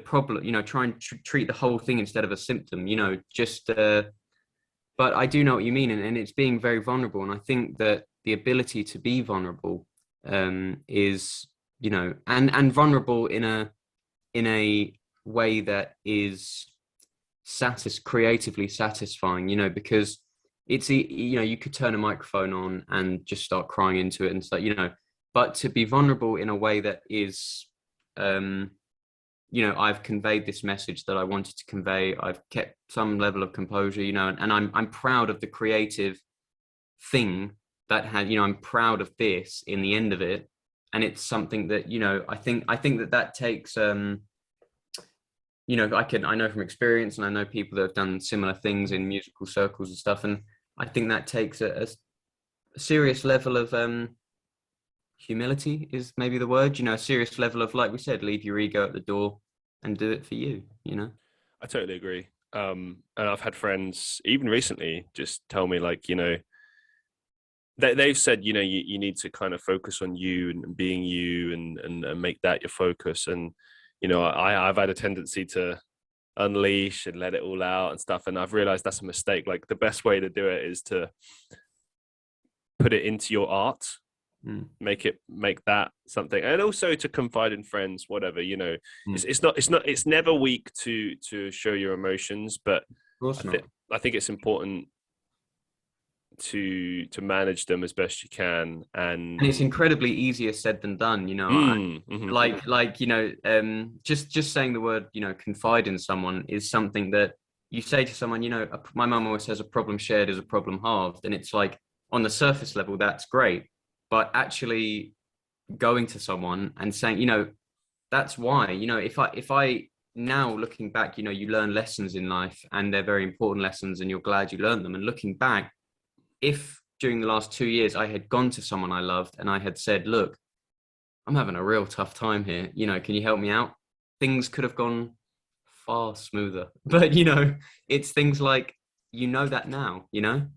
problem. Try and treat the whole thing instead of a symptom. But I do know what you mean, and it's being very vulnerable. And I think that the ability to be vulnerable is, and vulnerable in a way that is creatively satisfying, because it's, you could turn a microphone on and just start crying into it and stuff, but to be vulnerable in a way that is, I've conveyed this message that I wanted to convey. I've kept some level of composure, and I'm proud of the creative thing that had, I'm proud of this in the end of it. And it's something that, I think that takes, I know from experience, and I know people that have done similar things in musical circles and stuff. And I think that takes a serious level of, humility is maybe the word, a serious level of, like we said, leave your ego at the door and do it for you. I totally agree. And I've had friends even recently just tell me, like, they've said, you need to kind of focus on you and being you and make that your focus. And, I've had a tendency to unleash and let it all out and stuff. And I've realized that's a mistake. Like, the best way to do it is to put it into your art, make that something, and also to confide in friends, whatever. It's never weak to show your emotions, but I think it's important Mm. to manage them as best you can, And it's incredibly easier said than done, you know. Like you know, just saying the word, you know, confide in someone is something that you say to someone. You know, my mum always says a problem shared is a problem halved, and it's like on the surface level that's great, but actually going to someone and saying, you know, that's why, you know, if I now looking back, you know, you learn lessons in life and they're very important lessons and you're glad you learned them. And looking back, if during the last 2 years I had gone to someone I loved and I had said, look, I'm having a real tough time here, you know, can you help me out? Things could have gone far smoother. But, you know, it's things like, you know, that now, you know?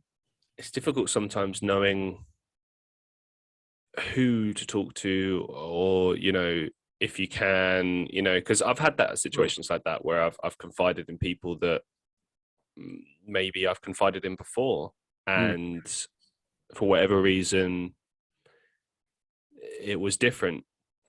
It's difficult sometimes knowing who to talk to, or, you know, if you can, you know, because I've had that situations like that where I've confided in people that maybe I've confided in before, and for whatever reason it was different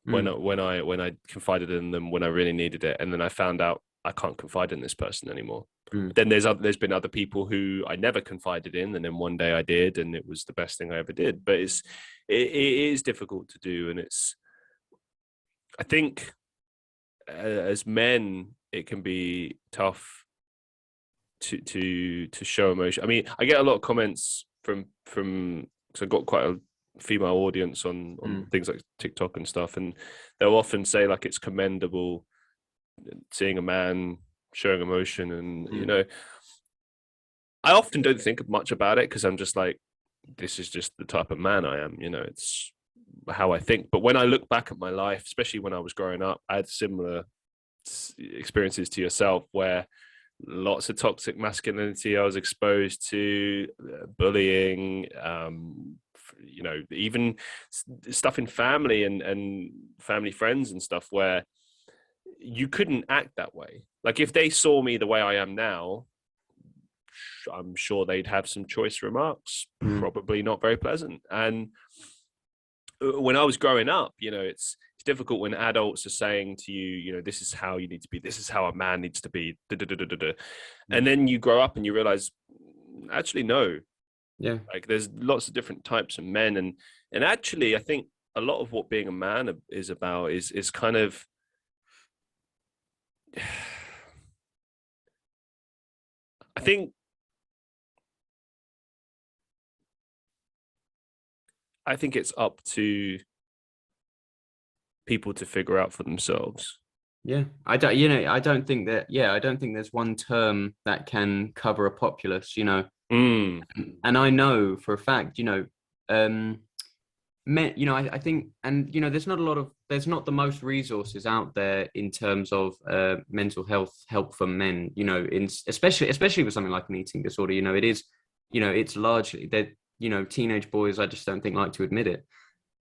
when I confided in them when I really needed it, and then I found out I can't confide in this person anymore. Then there's been other people who I never confided in, and then one day I did, and it was the best thing I ever did. But it is difficult to do, and I think as men it can be tough to show emotion. I mean, I get a lot of comments from because I've got quite a female audience on things like TikTok and stuff, and they'll often say like it's commendable seeing a man showing emotion, and you know, I often don't think much about it because I'm just like, this is just the type of man I am, you know, it's how I think. But when I look back at my life, especially when I was growing up, I had similar experiences to yourself where lots of toxic masculinity I was exposed to, bullying, you know, even stuff in family and family friends and stuff where you couldn't act that way. Like if they saw me the way I am now, I'm sure they'd have some choice remarks, probably not very pleasant. And when I was growing up, you know, it's difficult when adults are saying to you, you know, this is how you need to be, this is how a man needs to be, and then you grow up and you realize, actually, no. Yeah. Like there's lots of different types of men, and actually, I think a lot of what being a man is about is kind of I think it's up to people to figure out for themselves. Yeah, I don't, you know, I don't think there's one term that can cover a populace, you know. And I know for a fact, you know, men, you know, I think, and you know, there's not the most resources out there in terms of mental health help for men, you know, especially with something like an eating disorder, you know, it is, you know, it's largely that, you know, teenage boys, I just don't think like to admit it.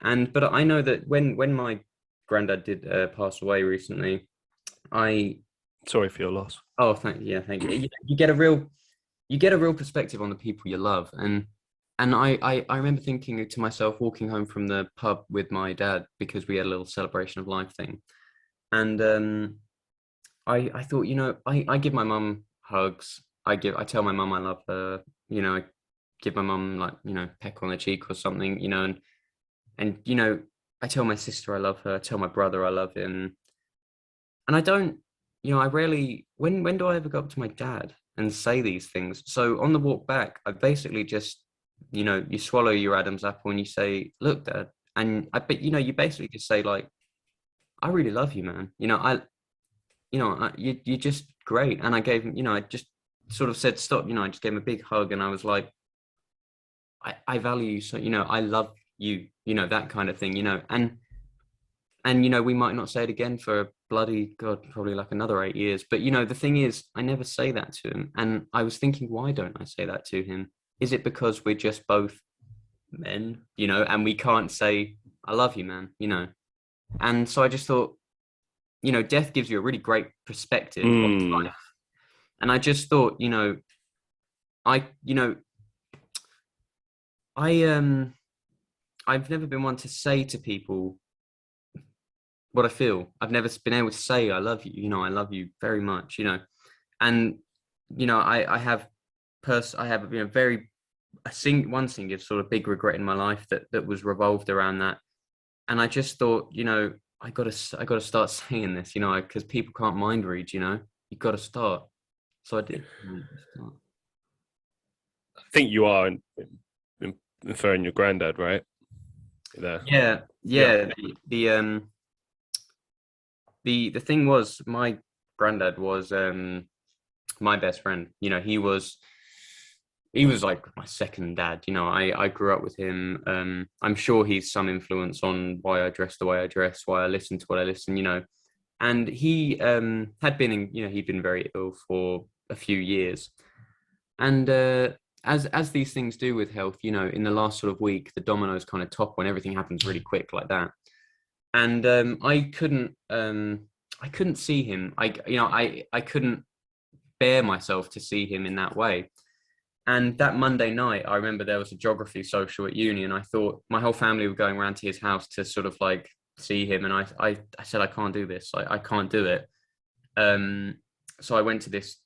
But I know that when my granddad did pass away recently, sorry for your loss. Oh, thank you. You get a real perspective on the people you love, and I remember thinking to myself walking home from the pub with my dad because we had a little celebration of life thing, and I thought, you know, I give my mum hugs. I tell my mum I love her. You know, I give my mum, like, you know, peck on the cheek or something. You know, and you know, I tell my sister I love her. I tell my brother I love him. And I don't, you know, I rarely, when do I ever go up to my dad and say these things? So on the walk back, I basically just, you know, you swallow your Adam's apple and you say, look, Dad. And but, you know, you basically just say like, I really love you, man. You know, you're just great. And I gave him, you know, I just sort of said, stop, you know, I just gave him a big hug and I was like, I value you. So, you know, I love you, you know, that kind of thing, you know, and you know, we might not say it again for bloody God, probably like another 8 years. But you know, the thing is, I never say that to him. And I was thinking, why don't I say that to him? Is it because we're just both men, you know, and we can't say, I love you, man, you know? And so I just thought, you know, death gives you a really great perspective of life. And I just thought, you know, I've never been one to say to people what I feel. I've never been able to say I love you, you know, I love you very much, you know. And you know, I have you know, very one single sort of big regret in my life that was revolved around that. And I just thought, I gotta start saying this, because people can't mind read, you gotta start. So I did. I think you are inferring your granddad, right? There. Yeah. The thing was, my granddad was my best friend. He was like my second dad. I grew up with him. I'm sure he's some influence on why I dress the way I dress, why I listen to what I listen. And he had been he'd been very ill for a few years. And as these things do with health, in the last sort of week, the dominoes kind of top when everything happens really quick like that. And I couldn't see him. I couldn't bear myself to see him in that way. And that Monday night, I remember there was a geography social at uni, and I thought my whole family were going around to his house to sort of like see him. And I said, I can't do this. I can't do it. So I went to this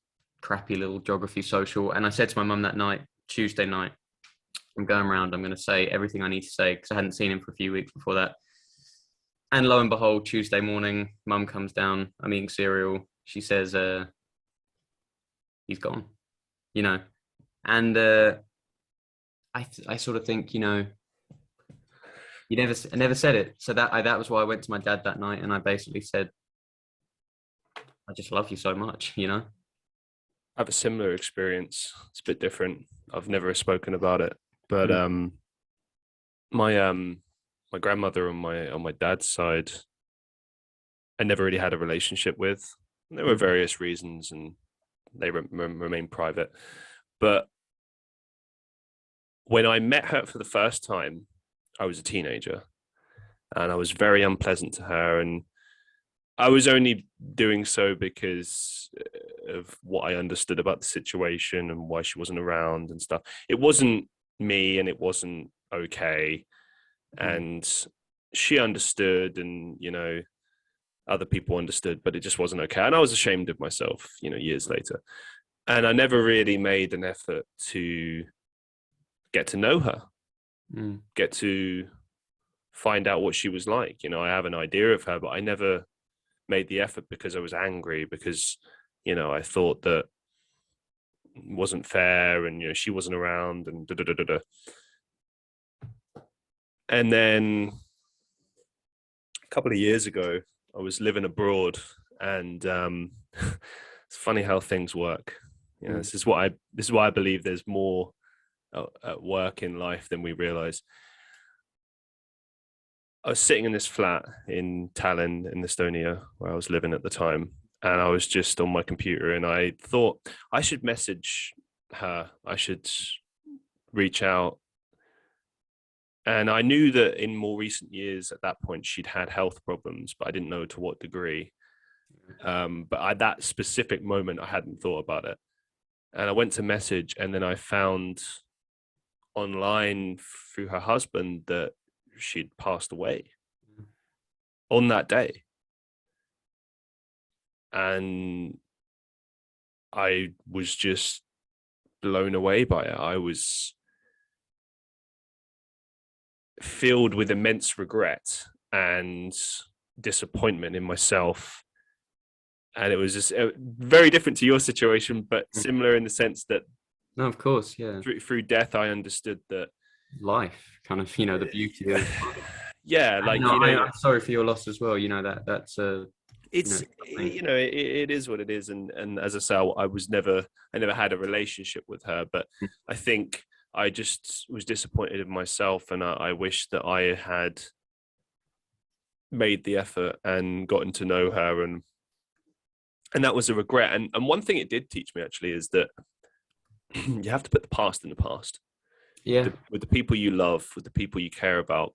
crappy little geography social, and I said to my mum that night, Tuesday night, I'm going around. I'm going to say everything I need to say because I hadn't seen him for a few weeks before that. And lo and behold, Tuesday morning, mum comes down. I'm eating cereal. She says, he's gone, And I sort of think, you never said it. So that was why I went to my dad that night, and I basically said, I just love you so much, I have a similar experience. It's a bit different. I've never spoken about it, but my grandmother on my dad's side, I never really had a relationship with. There were various reasons, and they remain private. But when I met her for the first time, I was a teenager, and I was very unpleasant to her. And I was only doing so because of what I understood about the situation and why she wasn't around and stuff. It wasn't me, and it wasn't okay. And she understood, and other people understood, but it just wasn't okay. And I was ashamed of myself, years later. And I never really made an effort to get to know her, get to find out what she was like. I have an idea of her, but I never made the effort because I was angry, because, I thought that it wasn't fair, and, she wasn't around, and da da da da da. And then a couple of years ago, I was living abroad, and it's funny how things work. This is why I believe there's more at work in life than we realize. I was sitting in this flat in Tallinn in Estonia, where I was living at the time, and I was just on my computer, and I thought I should message her. I should reach out. And I knew that in more recent years, at that point, she'd had health problems, but I didn't know to what degree. But at that specific moment, I hadn't thought about it. And I went to message, and then I found online through her husband that she'd passed away on that day. And I was just blown away by it. I was filled with immense regret and disappointment in myself. And it was just very different to your situation, but similar in the sense that, no, of course, yeah, through death, I understood that life kind of, the beauty of yeah, like, I'm sorry for your loss as well. That's it's it is what it is. And as I say, I never had a relationship with her, but I think I just was disappointed in myself, and I wish that I had made the effort and gotten to know her, and that was a regret. And one thing it did teach me, actually, is that you have to put the past in the past. Yeah. With the people you love, with the people you care about.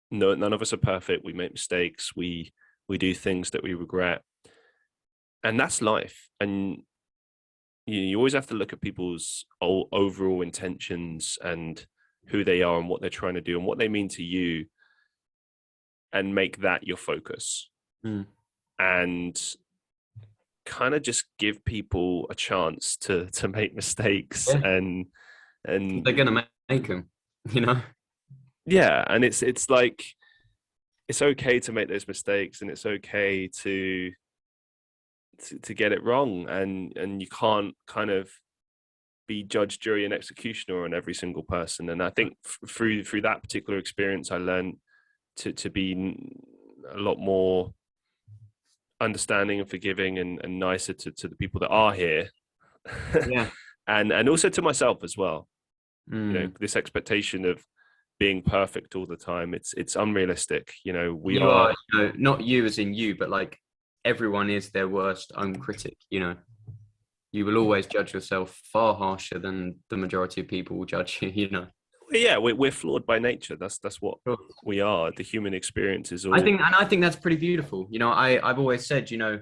No, none of us are perfect. We make mistakes. We do things that we regret, and that's life. And you always have to look at people's overall intentions and who they are and what they're trying to do and what they mean to you, and make that your focus. And kind of just give people a chance to make mistakes, and And they're gonna make them, you know. yeah, and it's like it's okay to make those mistakes, and it's okay to get it wrong, and you can't kind of be judge, jury, and executioner on every single person. And I think through that particular experience, I learned to be a lot more understanding and forgiving and nicer to the people that are here. Yeah. And also to myself as well. You know, Mm. this expectation of being perfect all the time, it's unrealistic. You know, we You are. are, you know, not you as in you, but like everyone is their worst own critic, you know. You will always judge yourself far harsher than the majority of people will judge you, you know. Yeah, we're flawed by nature. That's what we are. The human experience is all. I think that's pretty beautiful. You know, I've always said, you know,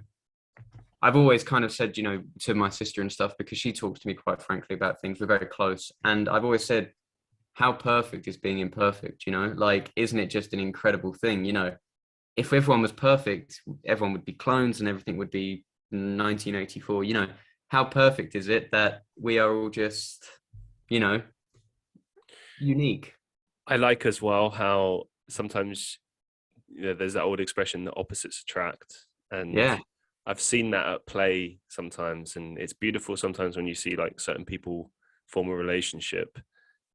I've always kind of said, you know, to my sister and stuff, because she talks to me quite frankly about things. We're very close. And I've always said, how perfect is being imperfect? You know, like, isn't it just an incredible thing? You know, if everyone was perfect, everyone would be clones and everything would be 1984. You know, how perfect is it that we are all just, you know, unique? I like as well how sometimes, you know, there's that old expression that opposites attract, and Yeah. I've seen that at play sometimes, and it's beautiful sometimes when you see like certain people form a relationship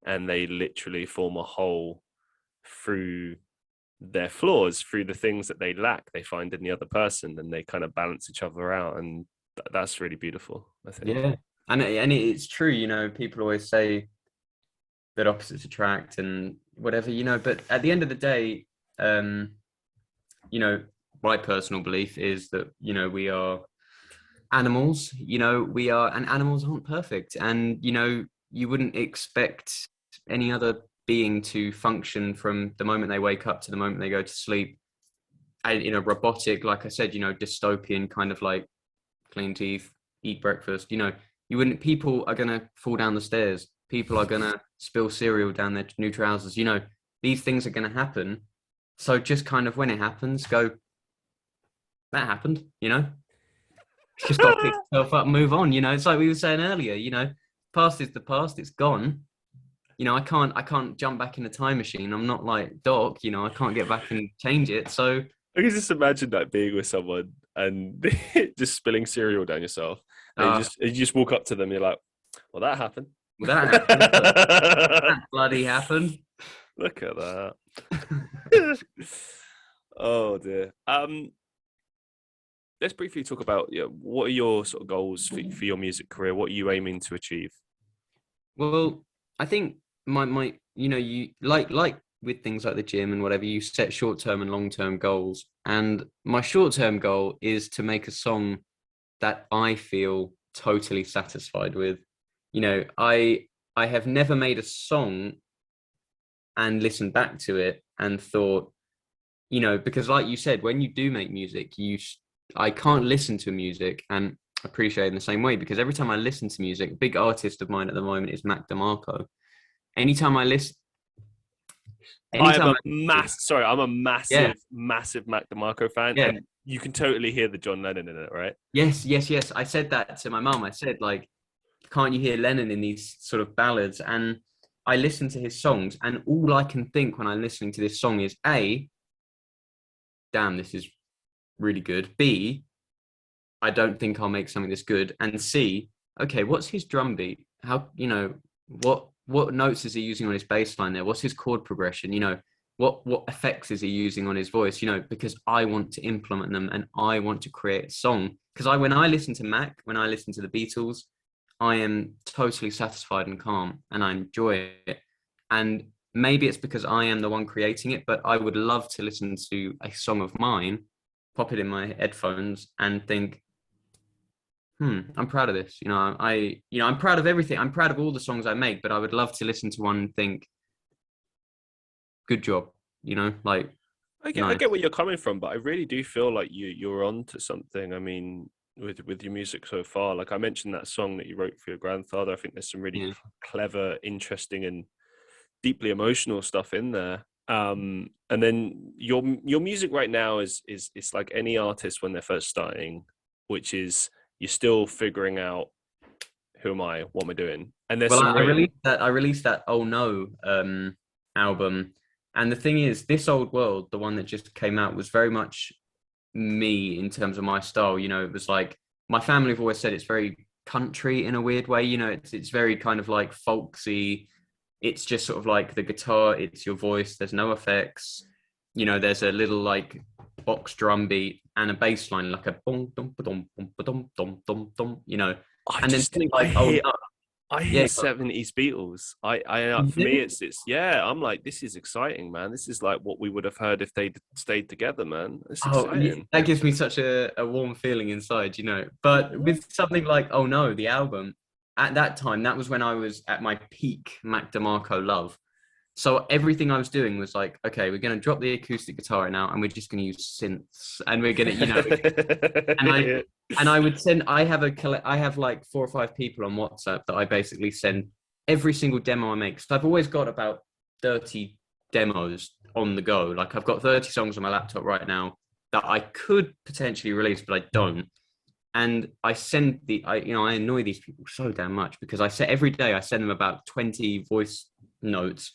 and they literally form a whole through their flaws, through the things that they lack they find in the other person, and they kind of balance each other out, and that's really beautiful, I think. Yeah. And it's true, you know, people always say that opposites attract and whatever, you know, but at the end of the day, um, you know, my personal belief is that, you know, we are animals, you know, we are, and animals aren't perfect. And, you know, you wouldn't expect any other being to function from the moment they wake up to the moment they go to sleep in a robotic, like I said, you know, dystopian kind of like clean teeth, eat breakfast, you know, you wouldn't, people are going to fall down the stairs. People are going to spill cereal down their new trousers. You know, these things are going to happen. So just kind of when it happens, go, that happened, you know, just got to pick yourself up and move on. You know, it's like we were saying earlier, you know, past is the past, it's gone. You know, I can't jump back in a time machine. I'm not like Doc, you know, I can't get back and change it. So I can just imagine that being with someone and just spilling cereal down yourself, and you just walk up to them and you're like, well, that happened. that happened. That bloody happened. Look at that. Oh dear. Let's briefly talk about, you know, what are your sort of goals for your music career? What are you aiming to achieve? Well, I think my you know, you like with things like the gym and whatever, you set short-term and long-term goals. And my short-term goal is to make a song that I feel totally satisfied with. You know, I have never made a song and listened back to it and thought, you know, because like you said, when you do make music, I can't listen to music and appreciate it in the same way, because every time I listen to music, a big artist of mine at the moment is Mac DeMarco. Anytime I listen, anytime I listen, I'm a yeah, massive Mac DeMarco fan, yeah, and you can totally hear the John Lennon in it, right? yes. I said that to my mum. I said, like, can't you hear Lennon in these sort of ballads? And I listen to his songs, and all I can think when I'm listening to this song is A, damn, this is really good. B, I don't think I'll make something this good. And C, okay, what's his drum beat? How, you know, what notes is he using on his bass line there? What's his chord progression? You know, what effects is he using on his voice? You know, because I want to implement them and I want to create a song. Because when I listen to Mac, when I listen to the Beatles, I am totally satisfied and calm and I enjoy it. And maybe it's because I am the one creating it, but I would love to listen to a song of mine, pop it in my headphones and think, I'm proud of this. I'm proud of everything. I'm proud of all the songs I make, but I would love to listen to one and think, good job, you know, like, I nice. get where you're coming from, but I really do feel like you're on to something. I mean, with your music so far, like I mentioned that song that you wrote for your grandfather. I think there's some really Yeah. clever, interesting, and deeply emotional stuff in there. And then your music right now is it's like any artist when they're first starting, which is you're still figuring out who am I? What am I doing? And there's Well, some I released that Oh No album, and the thing is, This Old World, the one that just came out, was very much me in terms of my style. You know, it was like my family have always said it's very country in a weird way. You know, it's very kind of like folksy. It's just sort of like the guitar, it's your voice. There's no effects. You know, there's a little like box drum beat and a bass line, like a boom, dum, ba-dum, boom, ba-dum, dum, dum, dum, you know. And then something like, oh no, I yeah, hear 70s Beatles. I for me it's yeah, I'm like, this is exciting, man. This is like what we would have heard if they'd stayed together, man. It's exciting. that gives me such a warm feeling inside, you know. But with something like Oh No, the album, at that time, that was when I was at my peak Mac DeMarco love. So everything I was doing was like, okay, we're going to drop the acoustic guitar right now, and we're just going to use synths, and we're going to, you know, and I would send. I have like 4 or 5 people on WhatsApp that I basically send every single demo I make. So I've always got about 30 demos on the go. Like I've got 30 songs on my laptop right now that I could potentially release, but I don't. And I send I annoy these people so damn much because every day I send them about 20 voice notes.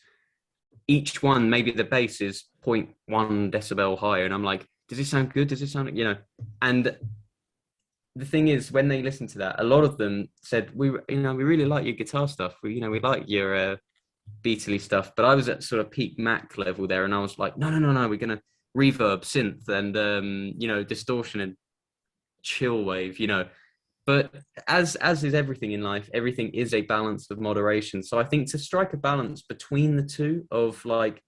Each one, maybe the bass is 0.1 decibel higher, and I'm like, does it sound good? Does it sound, you know? And the thing is, when they listen to that, a lot of them said, we really like your guitar stuff. We like your Beatley stuff. But I was at sort of peak Mac level there, and I was like, no, we're gonna reverb, synth, and distortion and chill wave, you know. But as is everything in life, everything is a balance of moderation. So I think to strike a balance between the two of like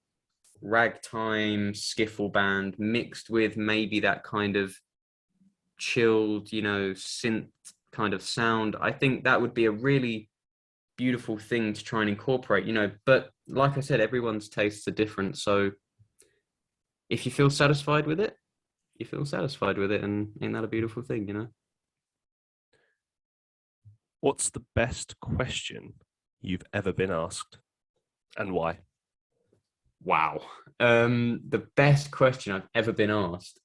ragtime skiffle band mixed with maybe that kind of chilled, you know, synth kind of sound, I think that would be a really beautiful thing to try and incorporate, you know. But like I said, everyone's tastes are different. So if you feel satisfied with it, you feel satisfied with it, and ain't that a beautiful thing, you know? What's the best question you've ever been asked, and why? Wow. The best question I've ever been asked.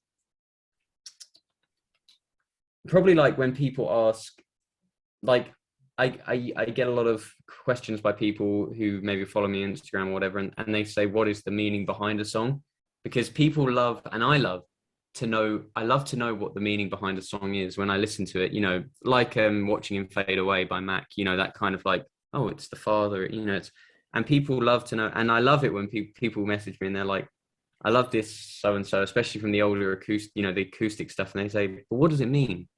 Probably like when people ask, like I get a lot of questions by people who maybe follow me on Instagram or whatever, and they say, what is the meaning behind a song? Because people love, and I love to know, I love to know what the meaning behind a song is when I listen to it, you know, like Watching Him Fade Away by Mac, you know, that kind of like, oh, it's the father, you know, and people love to know. And I love it when people message me and they're like, I love this so-and-so, especially from the older acoustic, you know, the acoustic stuff. And they say, but what does it mean?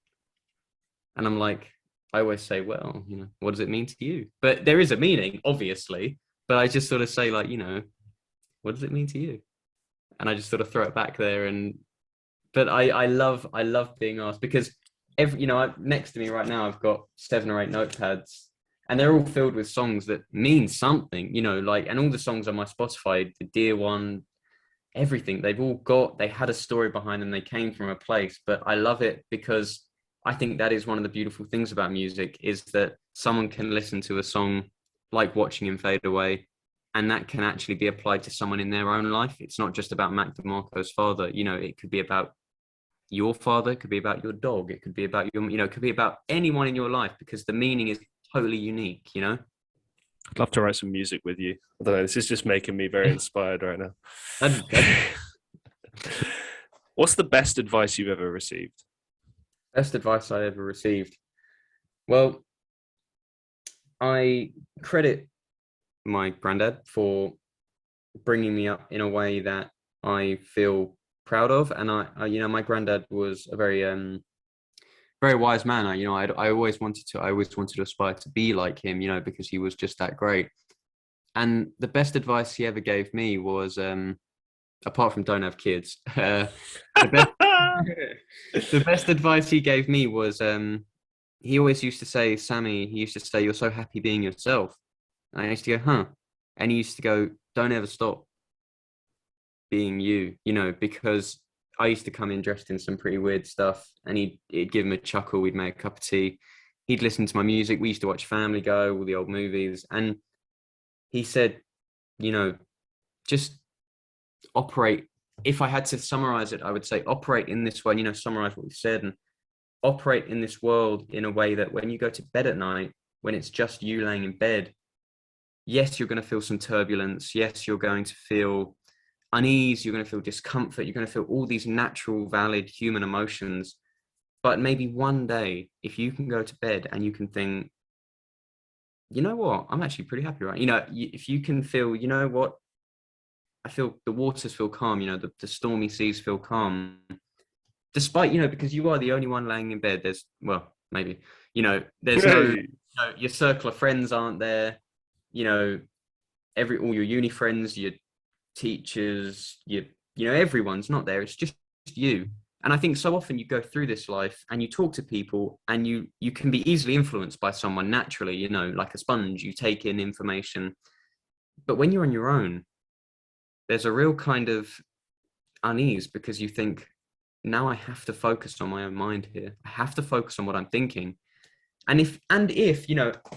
And I'm like, I always say, well, you know, what does it mean to you? But there is a meaning, obviously, but I just sort of say like, you know, what does it mean to you? And I just sort of throw it back there. But I love being asked, because next to me right now, I've got 7 or 8 notepads, and they're all filled with songs that mean something, you know, like, and all the songs on my Spotify, the Dear One, everything, they had a story behind them. They came from a place, but I love it because I think that is one of the beautiful things about music, is that someone can listen to a song like Watching Him Fade Away, and that can actually be applied to someone in their own life. It's not just about Mac DeMarco's father, you know, it could be about your father, it could be about your dog, it could be about your, you know, it could be about anyone in your life, because the meaning is totally unique, you know? I'd love to write some music with you. I don't know, this is just making me very inspired right now. What's the best advice you've ever received? Best advice I ever received? Well, I credit my granddad for bringing me up in a way that I feel proud of. And I you know, my granddad was a very very wise man. I always wanted to aspire to be like him, you know, because he was just that great. And the best advice he ever gave me was, apart from don't have kids, the best advice he gave me was, he always used to say, Sammy, he used to say, you're so happy being yourself. And I used to go, huh? And he used to go, don't ever stop being you, you know, because I used to come in dressed in some pretty weird stuff, and he'd give him a chuckle. We'd make a cup of tea. He'd listen to my music. We used to watch Family Guy, all the old movies. And he said, you know, just operate. If I had to summarize it, I would say operate in this way, you know, summarize what we said, and operate in this world in a way that when you go to bed at night, when it's just you laying in bed, yes, you're going to feel some turbulence. Yes, you're going to feel unease. You're going to feel discomfort. You're going to feel all these natural, valid human emotions. But maybe one day, if you can go to bed and you can think, you know what, I'm actually pretty happy, right? If you can feel, you know what, I feel the waters feel calm, the stormy seas feel calm. Despite, because you are the only one laying in bed, well, maybe, there's no, your circle of friends aren't there, all your uni friends, your teachers, everyone's not there. It's just you. And I think so often you go through this life and you talk to people and you can be easily influenced by someone naturally, like a sponge, you take in information. But when you're on your own, there's a real kind of unease because you think, now I have to focus on my own mind here. I have to focus on what I'm thinking. And if, and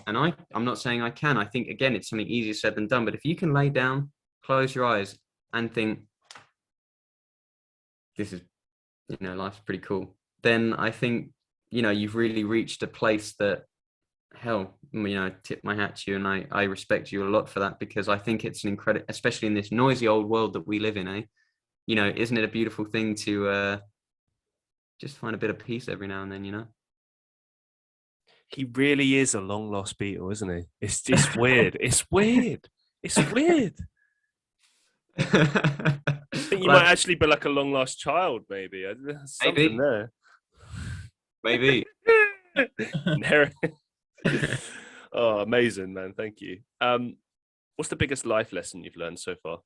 I'm not saying I can, I think, again, it's something easier said than done, but if you can lay down, close your eyes and think, this is, life's pretty cool, then I think, you've really reached a place that, hell, I tip my hat to you and I respect you a lot for that, because I think it's an incredible, especially in this noisy old world that we live in, isn't it a beautiful thing to just find a bit of peace every now and then, He really is a long lost Beatle, isn't he? It's just weird. It's weird. It's weird. I think you might actually be like a long lost child, maybe. There's something there. Maybe. Oh, amazing, man. Thank you. What's the biggest life lesson you've learned so far?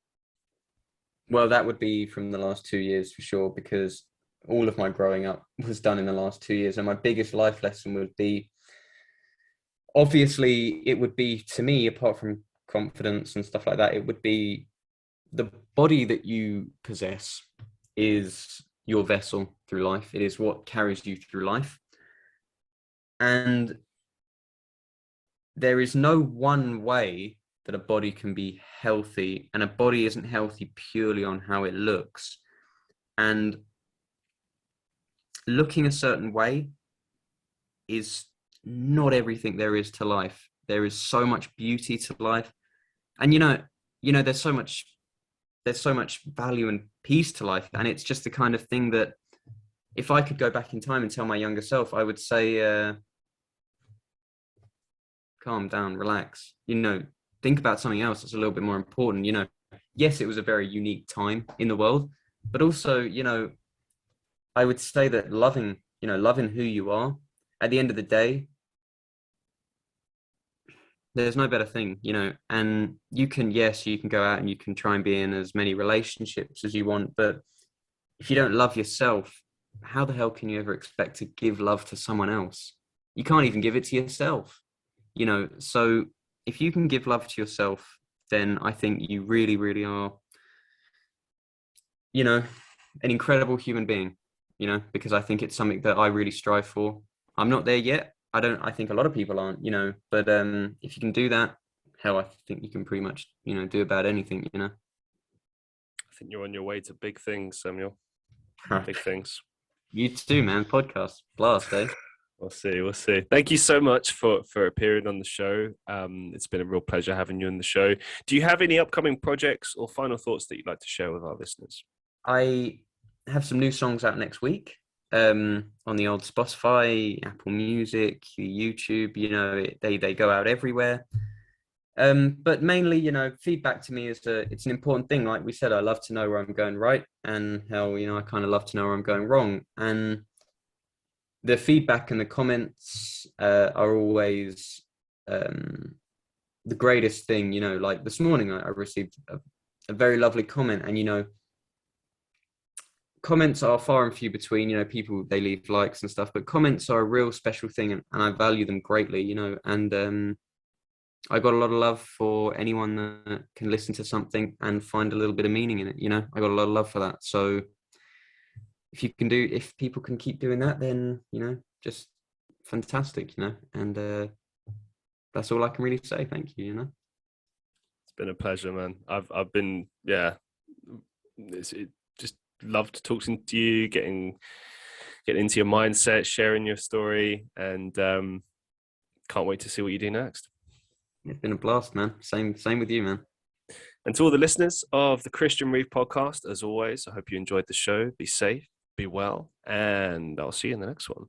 Well, that would be from the last 2 years for sure, because all of my growing up was done in the last 2 years. And my biggest life lesson would be, obviously, it would be, to me, apart from confidence and stuff like that, it would be the body that you possess is your vessel through life. It is what carries you through life. And there is no one way that a body can be healthy, and a body isn't healthy purely on how it looks. And looking a certain way is not everything there is to life. There is so much beauty to life. And there's so much value and peace to life. And it's just the kind of thing that if I could go back in time and tell my younger self, I would say, calm down, relax, think about something else that's a little bit more important. Yes, it was a very unique time in the world, but also, I would say that loving who you are, at the end of the day, there's no better thing, and you can go out and you can try and be in as many relationships as you want, but if you don't love yourself, how the hell can you ever expect to give love to someone else? You can't even give it to yourself, so if you can give love to yourself, then I think you really, really are, an incredible human being, because I think it's something that I really strive for. I'm not there yet. I think a lot of people aren't, but if you can do that, hell, I think you can pretty much, do about anything, I think you're on your way to big things, Samuel. Big things. You too, man. Podcast blast, eh? We'll see. Thank you so much for appearing on the show. It's been a real pleasure having you on the show. Do you have any upcoming projects or final thoughts that you'd like to share with our listeners? I have some new songs out next week on the old Spotify, Apple Music, YouTube. They go out everywhere. But mainly, feedback to me it's an important thing. Like we said, I love to know where I'm going right, and how, I kind of love to know where I'm going wrong. And the feedback and the comments are always the greatest thing. Like this morning, I received a very lovely comment, and comments are far and few between. People, they leave likes and stuff, but comments are a real special thing, and I value them greatly. And I got a lot of love for anyone that can listen to something and find a little bit of meaning in it. I got a lot of love for that. So if people can keep doing that, then, just fantastic, and that's all I can really say. Thank you, It's been a pleasure, man. I've been, just loved talking to you, getting into your mindset, sharing your story, and can't wait to see what you do next. It's been a blast, man. Same with you, man. And to all the listeners of the Christian Reeve podcast, as always, I hope you enjoyed the show. Be safe, be well, and I'll see you in the next one.